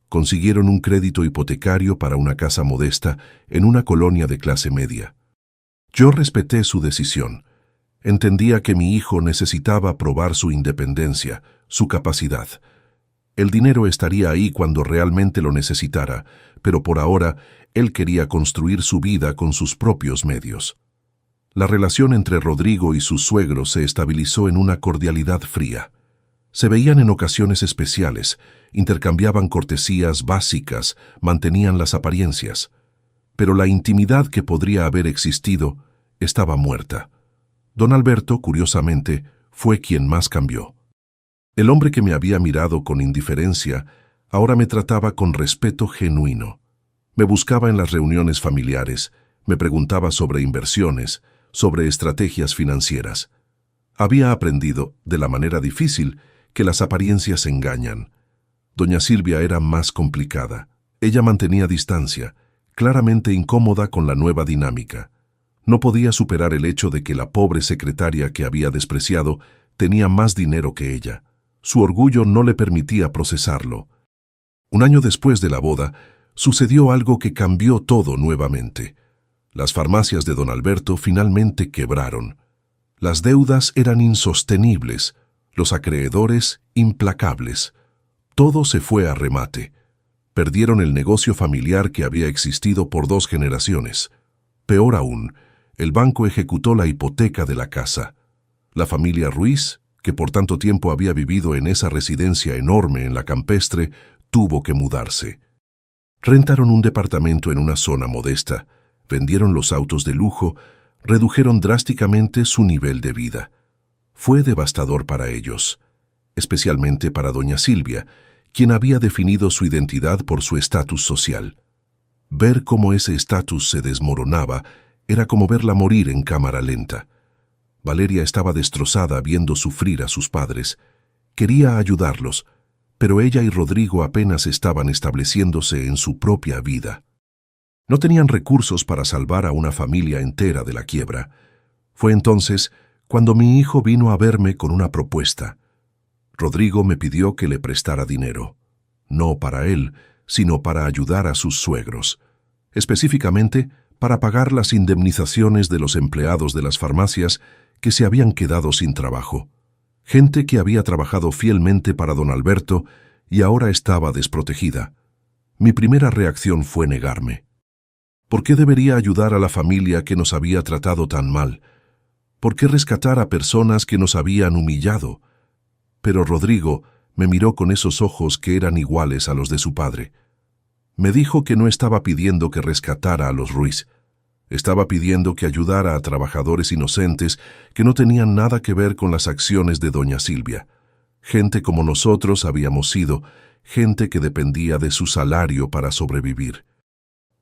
Consiguieron un crédito hipotecario para una casa modesta en una colonia de clase media. Yo respeté su decisión. Entendía que mi hijo necesitaba probar su independencia, su capacidad. El dinero estaría ahí cuando realmente lo necesitara, pero por ahora él quería construir su vida con sus propios medios. La relación entre Rodrigo y sus suegros se estabilizó en una cordialidad fría. Se veían en ocasiones especiales, intercambiaban cortesías básicas, mantenían las apariencias. Pero la intimidad que podría haber existido estaba muerta. Don Alberto, curiosamente, fue quien más cambió. El hombre que me había mirado con indiferencia, ahora me trataba con respeto genuino. Me buscaba en las reuniones familiares, me preguntaba sobre inversiones, sobre estrategias financieras. Había aprendido, de la manera difícil, que las apariencias engañan. Doña Silvia era más complicada. Ella mantenía distancia, claramente incómoda con la nueva dinámica. No podía superar el hecho de que la pobre secretaria que había despreciado tenía más dinero que ella. Su orgullo no le permitía procesarlo. Un año después de la boda, sucedió algo que cambió todo nuevamente. Las farmacias de don Alberto finalmente quebraron. Las deudas eran insostenibles, los acreedores implacables. Todo se fue a remate. Perdieron el negocio familiar que había existido por 2 generaciones. Peor aún, el banco ejecutó la hipoteca de la casa. La familia Ruiz, que por tanto tiempo había vivido en esa residencia enorme en la campestre, tuvo que mudarse. Rentaron un departamento en una zona modesta, vendieron los autos de lujo, redujeron drásticamente su nivel de vida. Fue devastador para ellos, especialmente para doña Silvia, quien había definido su identidad por su estatus social. Ver cómo ese estatus se desmoronaba era como verla morir en cámara lenta. Valeria estaba destrozada viendo sufrir a sus padres. Quería ayudarlos, pero ella y Rodrigo apenas estaban estableciéndose en su propia vida. No tenían recursos para salvar a una familia entera de la quiebra. Fue entonces cuando mi hijo vino a verme con una propuesta. Rodrigo me pidió que le prestara dinero, no para él, sino para ayudar a sus suegros, específicamente para pagar las indemnizaciones de los empleados de las farmacias que se habían quedado sin trabajo. Gente que había trabajado fielmente para don Alberto y ahora estaba desprotegida. Mi primera reacción fue negarme. ¿Por qué debería ayudar a la familia que nos había tratado tan mal? ¿Por qué rescatar a personas que nos habían humillado? Pero Rodrigo me miró con esos ojos que eran iguales a los de su padre. Me dijo que no estaba pidiendo que rescatara a los Ruiz. Estaba pidiendo que ayudara a trabajadores inocentes que no tenían nada que ver con las acciones de doña Silvia. Gente como nosotros habíamos sido, gente que dependía de su salario para sobrevivir.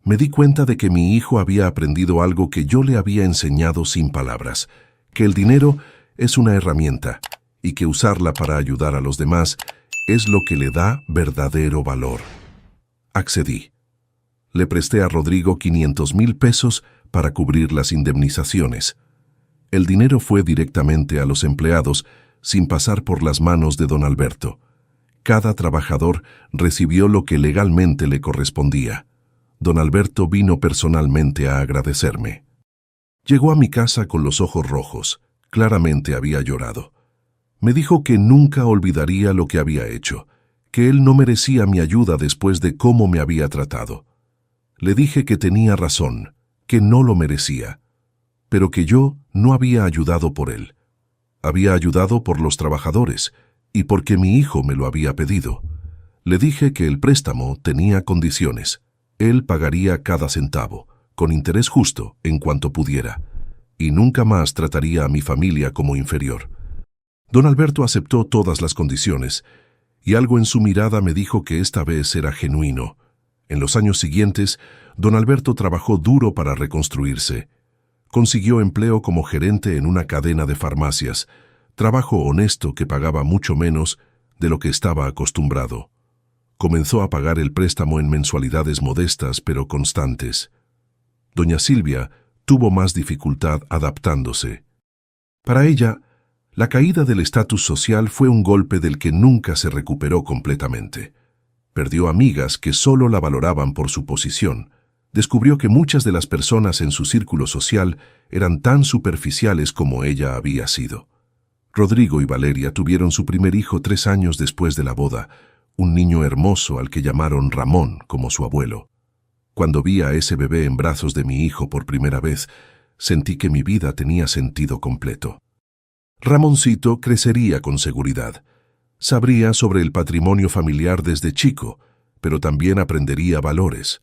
Me di cuenta de que mi hijo había aprendido algo que yo le había enseñado sin palabras, que el dinero es una herramienta y que usarla para ayudar a los demás es lo que le da verdadero valor. Accedí. Le presté a Rodrigo 500,000 pesos para cubrir las indemnizaciones. El dinero fue directamente a los empleados, sin pasar por las manos de don Alberto. Cada trabajador recibió lo que legalmente le correspondía. Don Alberto vino personalmente a agradecerme. Llegó a mi casa con los ojos rojos. Claramente había llorado. Me dijo que nunca olvidaría lo que había hecho, que él no merecía mi ayuda después de cómo me había tratado. Le dije que tenía razón, que no lo merecía, pero que yo no había ayudado por él. Había ayudado por los trabajadores y porque mi hijo me lo había pedido. Le dije que el préstamo tenía condiciones. Él pagaría cada centavo, con interés justo en cuanto pudiera, y nunca más trataría a mi familia como inferior. Don Alberto aceptó todas las condiciones, y algo en su mirada me dijo que esta vez era genuino. En los años siguientes, don Alberto trabajó duro para reconstruirse. Consiguió empleo como gerente en una cadena de farmacias, trabajo honesto que pagaba mucho menos de lo que estaba acostumbrado. Comenzó a pagar el préstamo en mensualidades modestas pero constantes. Doña Silvia tuvo más dificultad adaptándose. Para ella, la caída del estatus social fue un golpe del que nunca se recuperó completamente. Perdió amigas que solo la valoraban por su posición. Descubrió que muchas de las personas en su círculo social eran tan superficiales como ella había sido. Rodrigo y Valeria tuvieron su primer hijo 3 años después de la boda, un niño hermoso al que llamaron Ramón como su abuelo. Cuando vi a ese bebé en brazos de mi hijo por primera vez, sentí que mi vida tenía sentido completo. Ramoncito crecería con seguridad. Sabría sobre el patrimonio familiar desde chico, pero también aprendería valores.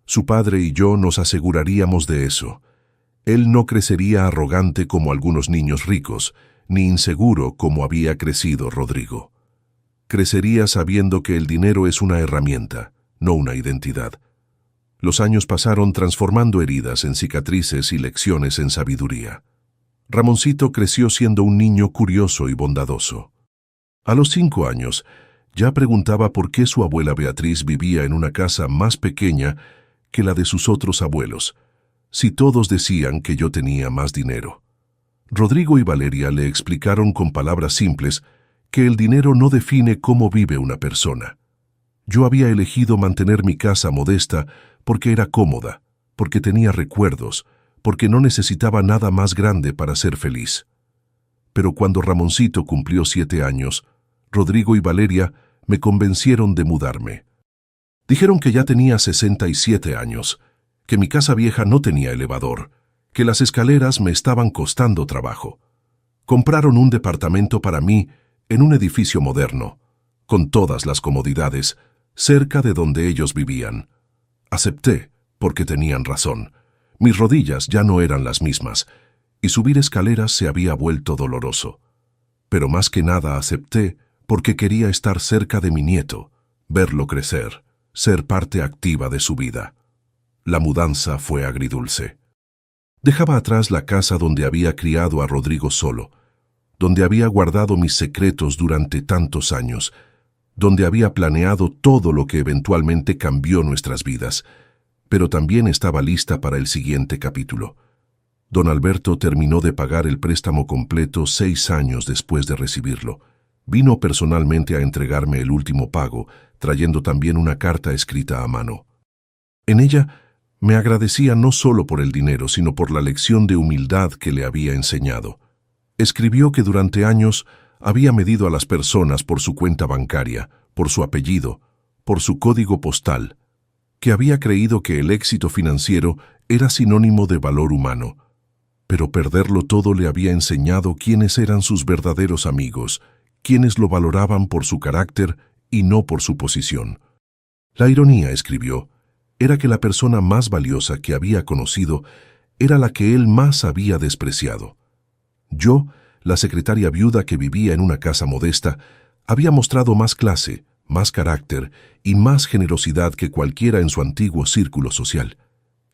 Su padre y yo nos aseguraríamos de eso. Él no crecería arrogante como algunos niños ricos, ni inseguro como había crecido Rodrigo. Crecería sabiendo que el dinero es una herramienta, no una identidad. Los años pasaron transformando heridas en cicatrices y lecciones en sabiduría. Ramoncito creció siendo un niño curioso y bondadoso. A los 5 años, ya preguntaba por qué su abuela Beatriz vivía en una casa más pequeña que la de sus otros abuelos, si todos decían que yo tenía más dinero. Rodrigo y Valeria le explicaron con palabras simples que el dinero no define cómo vive una persona. Yo había elegido mantener mi casa modesta porque era cómoda, porque tenía recuerdos, porque no necesitaba nada más grande para ser feliz. Pero cuando Ramoncito cumplió 7 años, Rodrigo y Valeria me convencieron de mudarme. Dijeron que ya tenía 67 años, que mi casa vieja no tenía elevador, que las escaleras me estaban costando trabajo. Compraron un departamento para mí en un edificio moderno, con todas las comodidades, cerca de donde ellos vivían. Acepté, porque tenían razón. Mis rodillas ya no eran las mismas, y subir escaleras se había vuelto doloroso. Pero más que nada acepté porque quería estar cerca de mi nieto, verlo crecer, ser parte activa de su vida. La mudanza fue agridulce. Dejaba atrás la casa donde había criado a Rodrigo solo, donde había guardado mis secretos durante tantos años, donde había planeado todo lo que eventualmente cambió nuestras vidas, pero también estaba lista para el siguiente capítulo. Don Alberto terminó de pagar el préstamo completo 6 años después de recibirlo. Vino personalmente a entregarme el último pago, trayendo también una carta escrita a mano. En ella me agradecía no solo por el dinero, sino por la lección de humildad que le había enseñado. Escribió que durante años había medido a las personas por su cuenta bancaria, por su apellido, por su código postal, que había creído que el éxito financiero era sinónimo de valor humano. pero perderlo todo le había enseñado quiénes eran sus verdaderos amigos, quienes lo valoraban por su carácter y no por su posición. La ironía, escribió, era que la persona más valiosa que había conocido era la que él más había despreciado. Yo, la secretaria viuda que vivía en una casa modesta, había mostrado más clase, más carácter y más generosidad que cualquiera en su antiguo círculo social.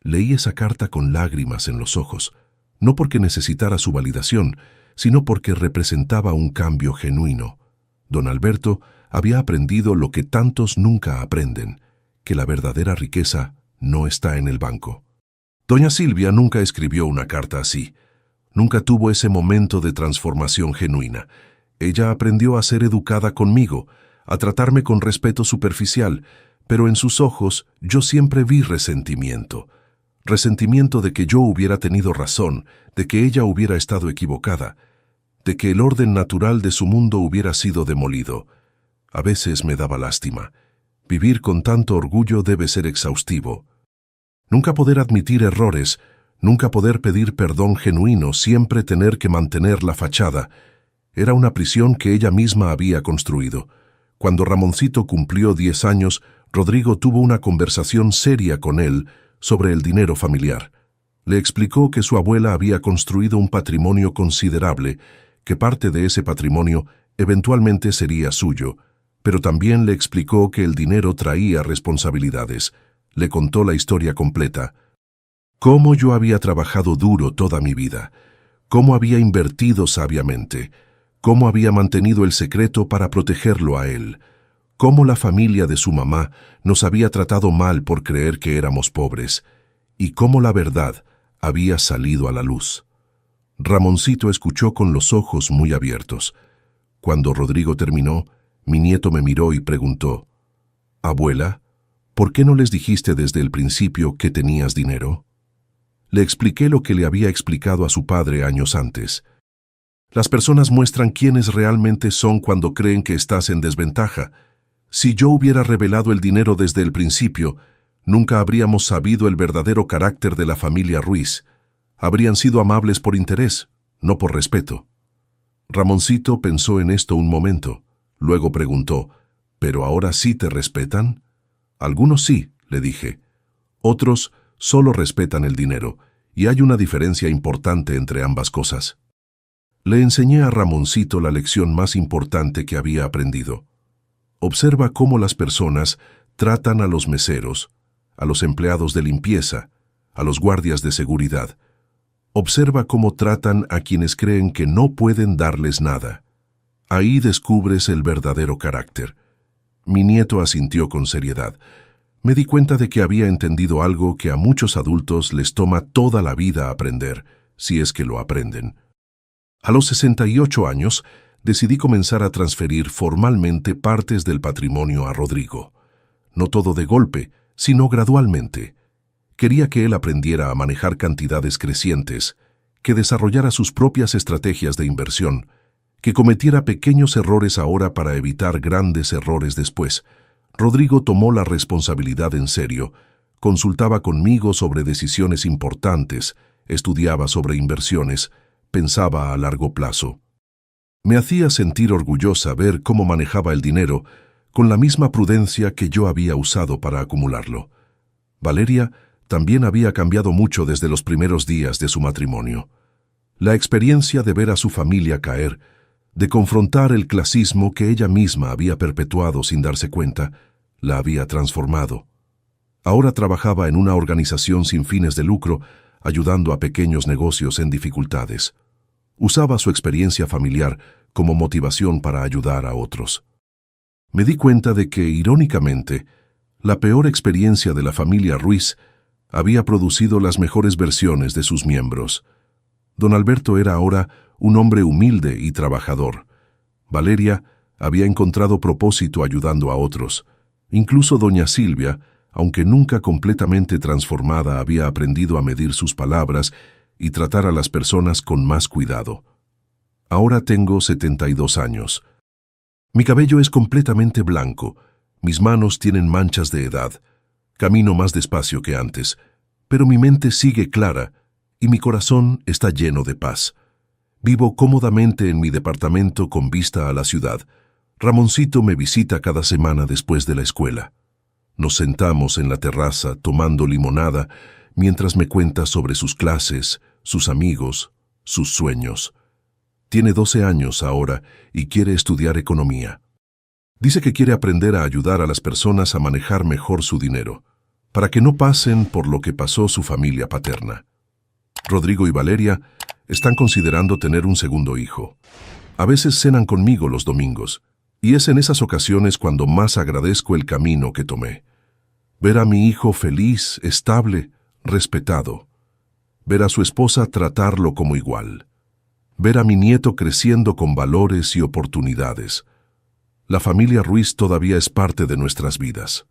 Leí esa carta con lágrimas en los ojos, no porque necesitara su validación, sino porque representaba un cambio genuino. Don Alberto había aprendido lo que tantos nunca aprenden, que la verdadera riqueza no está en el banco. Doña Silvia nunca escribió una carta así. Nunca tuvo ese momento de transformación genuina. Ella aprendió a ser educada conmigo, a tratarme con respeto superficial, pero en sus ojos yo siempre vi resentimiento. Resentimiento de que yo hubiera tenido razón, de que ella hubiera estado equivocada, de que el orden natural de su mundo hubiera sido demolido. A veces me daba lástima. Vivir con tanto orgullo debe ser exhaustivo. Nunca poder admitir errores, nunca poder pedir perdón genuino, siempre tener que mantener la fachada. Era una prisión que ella misma había construido. Cuando Ramoncito cumplió 10 años, Rodrigo tuvo una conversación seria con él sobre el dinero familiar. Le explicó que su abuela había construido un patrimonio considerable, que parte de ese patrimonio eventualmente sería suyo, pero también le explicó que el dinero traía responsabilidades. Le contó la historia completa. Cómo yo había trabajado duro toda mi vida, cómo había invertido sabiamente, cómo había mantenido el secreto para protegerlo a él, cómo la familia de su mamá nos había tratado mal por creer que éramos pobres, y cómo la verdad había salido a la luz. Ramoncito escuchó con los ojos muy abiertos. Cuando Rodrigo terminó, mi nieto me miró y preguntó, «Abuela, ¿por qué no les dijiste desde el principio que tenías dinero?» Le expliqué lo que le había explicado a su padre años antes. Las personas muestran quiénes realmente son cuando creen que estás en desventaja. Si yo hubiera revelado el dinero desde el principio, nunca habríamos sabido el verdadero carácter de la familia Ruiz. Habrían sido amables por interés, no por respeto. Ramoncito pensó en esto un momento. Luego preguntó, ¿pero ahora sí te respetan? Algunos sí, le dije. Otros solo respetan el dinero, y hay una diferencia importante entre ambas cosas. Le enseñé a Ramoncito la lección más importante que había aprendido. Observa cómo las personas tratan a los meseros, a los empleados de limpieza, a los guardias de seguridad. Observa cómo tratan a quienes creen que no pueden darles nada. Ahí descubres el verdadero carácter. Mi nieto asintió con seriedad. Me di cuenta de que había entendido algo que a muchos adultos les toma toda la vida aprender, si es que lo aprenden. A los 68 años, decidí comenzar a transferir formalmente partes del patrimonio a Rodrigo. No todo de golpe, sino gradualmente. Quería que él aprendiera a manejar cantidades crecientes, que desarrollara sus propias estrategias de inversión, que cometiera pequeños errores ahora para evitar grandes errores después. Rodrigo tomó la responsabilidad en serio, consultaba conmigo sobre decisiones importantes, estudiaba sobre inversiones, pensaba a largo plazo. Me hacía sentir orgullosa ver cómo manejaba el dinero con la misma prudencia que yo había usado para acumularlo. Valeria también había cambiado mucho desde los primeros días de su matrimonio. La experiencia de ver a su familia caer, de confrontar el clasismo que ella misma había perpetuado sin darse cuenta, la había transformado. Ahora trabajaba en una organización sin fines de lucro, ayudando a pequeños negocios en dificultades. Usaba su experiencia familiar como motivación para ayudar a otros. Me di cuenta de que, irónicamente, la peor experiencia de la familia Ruiz había producido las mejores versiones de sus miembros. Don Alberto era ahora un hombre humilde y trabajador. Valeria había encontrado propósito ayudando a otros. Incluso doña Silvia, aunque nunca completamente transformada, había aprendido a medir sus palabras y tratar a las personas con más cuidado. Ahora tengo 72 años. Mi cabello es completamente blanco, mis manos tienen manchas de edad, camino más despacio que antes, pero mi mente sigue clara y mi corazón está lleno de paz. Vivo cómodamente en mi departamento con vista a la ciudad. Ramoncito me visita cada semana después de la escuela. Nos sentamos en la terraza tomando limonada mientras me cuenta sobre sus clases, sus amigos, sus sueños. Tiene 12 años ahora y quiere estudiar economía. Dice que quiere aprender a ayudar a las personas a manejar mejor su dinero, para que no pasen por lo que pasó su familia paterna. Rodrigo y Valeria están considerando tener un segundo hijo. A veces cenan conmigo los domingos, y es en esas ocasiones cuando más agradezco el camino que tomé. Ver a mi hijo feliz, estable, respetado. Ver a su esposa tratarlo como igual. Ver a mi nieto creciendo con valores y oportunidades. La familia Ruiz todavía es parte de nuestras vidas.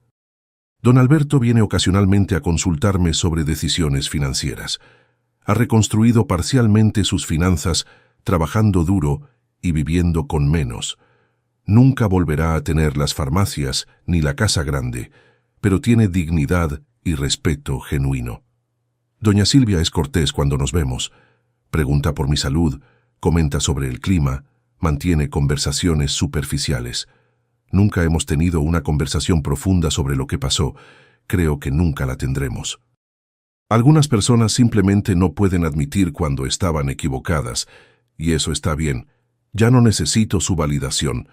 Don Alberto viene ocasionalmente a consultarme sobre decisiones financieras. Ha reconstruido parcialmente sus finanzas, trabajando duro y viviendo con menos. Nunca volverá a tener las farmacias ni la casa grande, pero tiene dignidad y respeto genuino. Doña Silvia es cortés cuando nos vemos. Pregunta por mi salud, comenta sobre el clima, mantiene conversaciones superficiales. Nunca hemos tenido una conversación profunda sobre lo que pasó. Creo que nunca la tendremos. Algunas personas simplemente no pueden admitir cuando estaban equivocadas, y eso está bien. Ya no necesito su validación.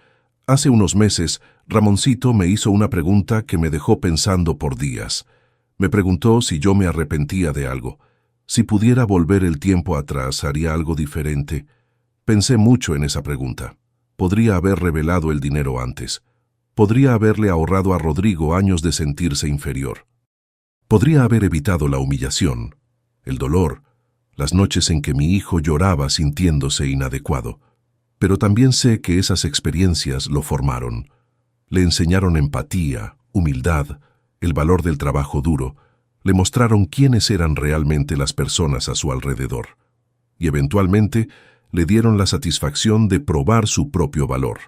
Hace unos meses, Ramoncito me hizo una pregunta que me dejó pensando por días. Me preguntó si yo me arrepentía de algo. Si pudiera volver el tiempo atrás, ¿haría algo diferente? Pensé mucho en esa pregunta. Podría haber revelado el dinero antes. Podría haberle ahorrado a Rodrigo años de sentirse inferior. Podría haber evitado la humillación, el dolor, las noches en que mi hijo lloraba sintiéndose inadecuado. Pero también sé que esas experiencias lo formaron. Le enseñaron empatía, humildad, el valor del trabajo duro. Le mostraron quiénes eran realmente las personas a su alrededor. Y eventualmente le dieron la satisfacción de probar su propio valor.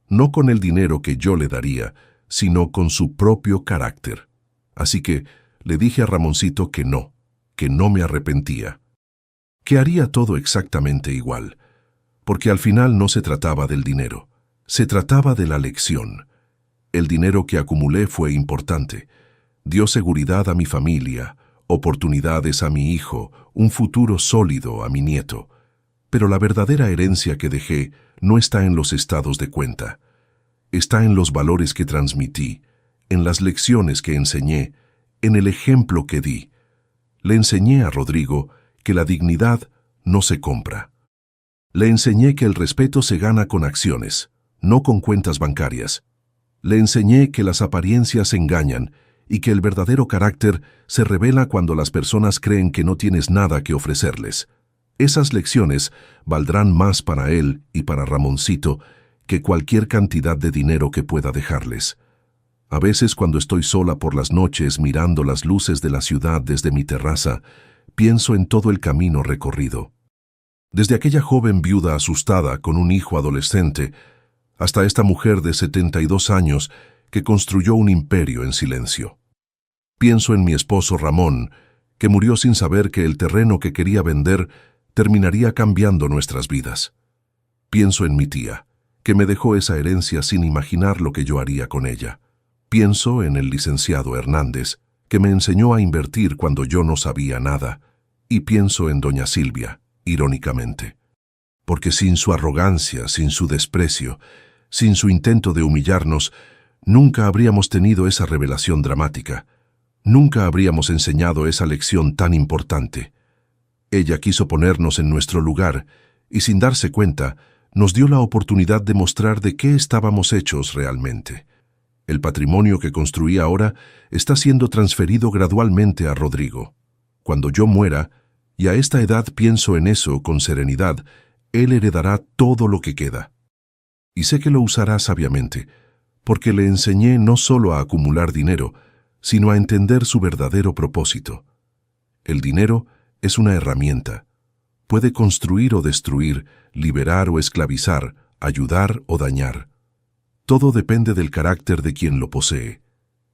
No con el dinero que yo le daría, sino con su propio carácter. Así que le dije a Ramoncito que no me arrepentía. Que haría todo exactamente igual. Porque al final no se trataba del dinero, se trataba de la lección. El dinero que acumulé fue importante. Dio seguridad a mi familia, oportunidades a mi hijo, un futuro sólido a mi nieto. Pero la verdadera herencia que dejé no está en los estados de cuenta. Está en los valores que transmití, en las lecciones que enseñé, en el ejemplo que di. Le enseñé a Rodrigo que la dignidad no se compra. Le enseñé que el respeto se gana con acciones, no con cuentas bancarias. Le enseñé que las apariencias engañan y que el verdadero carácter se revela cuando las personas creen que no tienes nada que ofrecerles. Esas lecciones valdrán más para él y para Ramoncito que cualquier cantidad de dinero que pueda dejarles. A veces cuando estoy sola por las noches mirando las luces de la ciudad desde mi terraza, pienso en todo el camino recorrido. Desde aquella joven viuda asustada con un hijo adolescente, hasta esta mujer de 72 años que construyó un imperio en silencio. Pienso en mi esposo Ramón, que murió sin saber que el terreno que quería vender terminaría cambiando nuestras vidas. Pienso en mi tía, que me dejó esa herencia sin imaginar lo que yo haría con ella. Pienso en el licenciado Hernández, que me enseñó a invertir cuando yo no sabía nada. Y pienso en doña Silvia, irónicamente. Porque sin su arrogancia, sin su desprecio, sin su intento de humillarnos, nunca habríamos tenido esa revelación dramática. Nunca habríamos enseñado esa lección tan importante. Ella quiso ponernos en nuestro lugar y sin darse cuenta, nos dio la oportunidad de mostrar de qué estábamos hechos realmente. El patrimonio que construí ahora está siendo transferido gradualmente a Rodrigo. Cuando yo muera, y a esta edad pienso en eso con serenidad, él heredará todo lo que queda. Y sé que lo usará sabiamente, porque le enseñé no solo a acumular dinero, sino a entender su verdadero propósito. El dinero es una herramienta. Puede construir o destruir, liberar o esclavizar, ayudar o dañar. Todo depende del carácter de quien lo posee.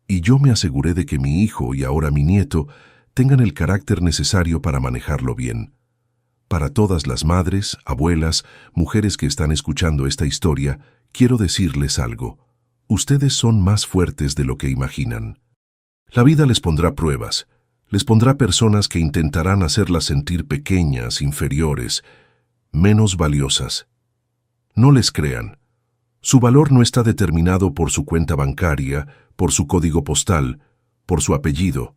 Y yo me aseguré de que mi hijo y ahora mi nieto tengan el carácter necesario para manejarlo bien. Para todas las madres, abuelas, mujeres que están escuchando esta historia, quiero decirles algo. Ustedes son más fuertes de lo que imaginan. La vida les pondrá pruebas, les pondrá personas que intentarán hacerlas sentir pequeñas, inferiores, menos valiosas. No les crean. Su valor no está determinado por su cuenta bancaria, por su código postal, por su apellido.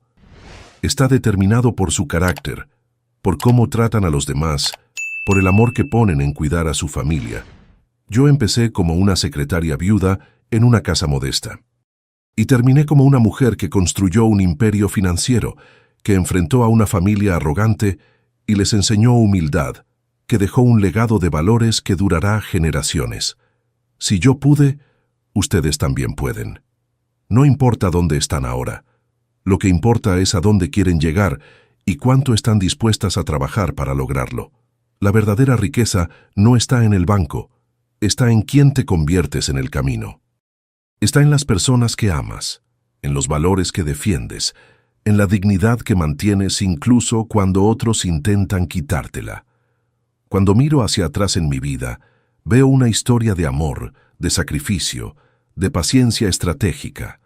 Está determinado por su carácter, por cómo tratan a los demás, por el amor que ponen en cuidar a su familia. Yo empecé como una secretaria viuda en una casa modesta. Y terminé como una mujer que construyó un imperio financiero, que enfrentó a una familia arrogante y les enseñó humildad, que dejó un legado de valores que durará generaciones. Si yo pude, ustedes también pueden. No importa dónde están ahora. Lo que importa es a dónde quieren llegar y cuánto están dispuestas a trabajar para lograrlo. La verdadera riqueza no está en el banco, está en quién te conviertes en el camino. Está en las personas que amas, en los valores que defiendes, en la dignidad que mantienes incluso cuando otros intentan quitártela. Cuando miro hacia atrás en mi vida, veo una historia de amor, de sacrificio, de paciencia estratégica.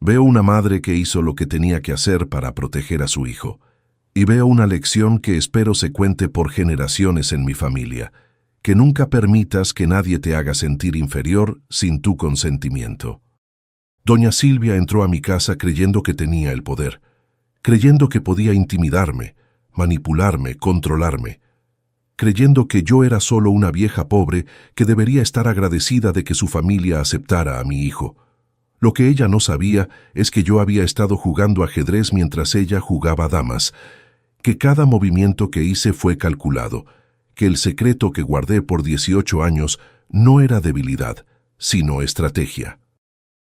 Veo una madre que hizo lo que tenía que hacer para proteger a su hijo. Y veo una lección que espero se cuente por generaciones en mi familia, que nunca permitas que nadie te haga sentir inferior sin tu consentimiento. Doña Silvia entró a mi casa creyendo que tenía el poder, creyendo que podía intimidarme, manipularme, controlarme, creyendo que yo era solo una vieja pobre que debería estar agradecida de que su familia aceptara a mi hijo. Lo que ella no sabía es que yo había estado jugando ajedrez mientras ella jugaba damas, que cada movimiento que hice fue calculado, que el secreto que guardé por 18 años no era debilidad, sino estrategia.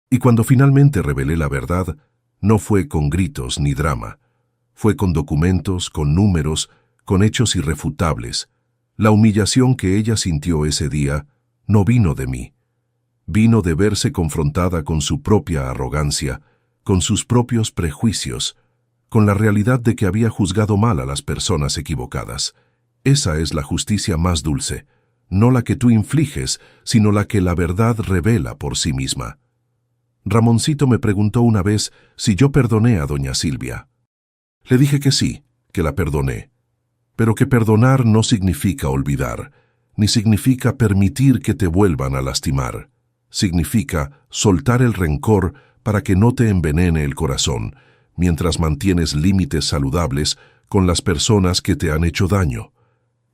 Y cuando finalmente revelé la verdad, no fue con gritos ni drama, fue con documentos, con números, con hechos irrefutables. La humillación que ella sintió ese día no vino de mí, vino de verse confrontada con su propia arrogancia, con sus propios prejuicios, con la realidad de que había juzgado mal a las personas equivocadas. Esa es la justicia más dulce, no la que tú infliges, sino la que la verdad revela por sí misma. Ramoncito me preguntó una vez si yo perdoné a doña Silvia. Le dije que sí, que la perdoné, pero que perdonar no significa olvidar, ni significa permitir que te vuelvan a lastimar. Significa soltar el rencor para que no te envenene el corazón, mientras mantienes límites saludables con las personas que te han hecho daño.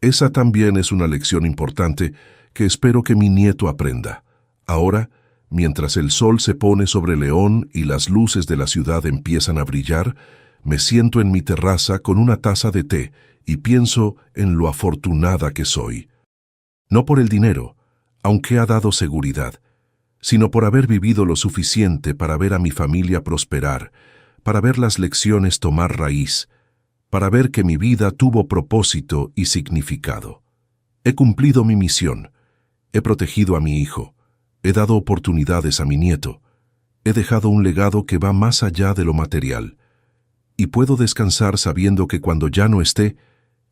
Esa también es una lección importante que espero que mi nieto aprenda. Ahora, mientras el sol se pone sobre León y las luces de la ciudad empiezan a brillar, me siento en mi terraza con una taza de té y pienso en lo afortunada que soy. No por el dinero, aunque ha dado seguridad, sino por haber vivido lo suficiente para ver a mi familia prosperar, para ver las lecciones tomar raíz, para ver que mi vida tuvo propósito y significado. He cumplido mi misión, he protegido a mi hijo, he dado oportunidades a mi nieto, he dejado un legado que va más allá de lo material, y puedo descansar sabiendo que cuando ya no esté,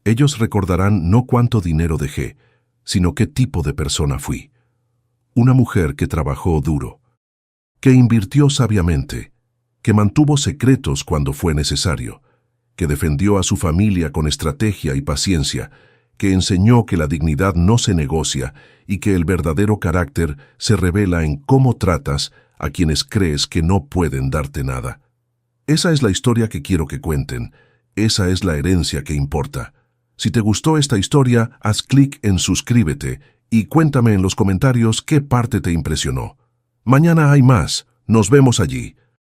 ellos recordarán no cuánto dinero dejé, sino qué tipo de persona fui. Una mujer que trabajó duro, que invirtió sabiamente, que mantuvo secretos cuando fue necesario, que defendió a su familia con estrategia y paciencia, que enseñó que la dignidad no se negocia y que el verdadero carácter se revela en cómo tratas a quienes crees que no pueden darte nada. Esa es la historia que quiero que cuenten, esa es la herencia que importa. Si te gustó esta historia, haz clic en suscríbete y cuéntame en los comentarios qué parte te impresionó. Mañana hay más, nos vemos allí.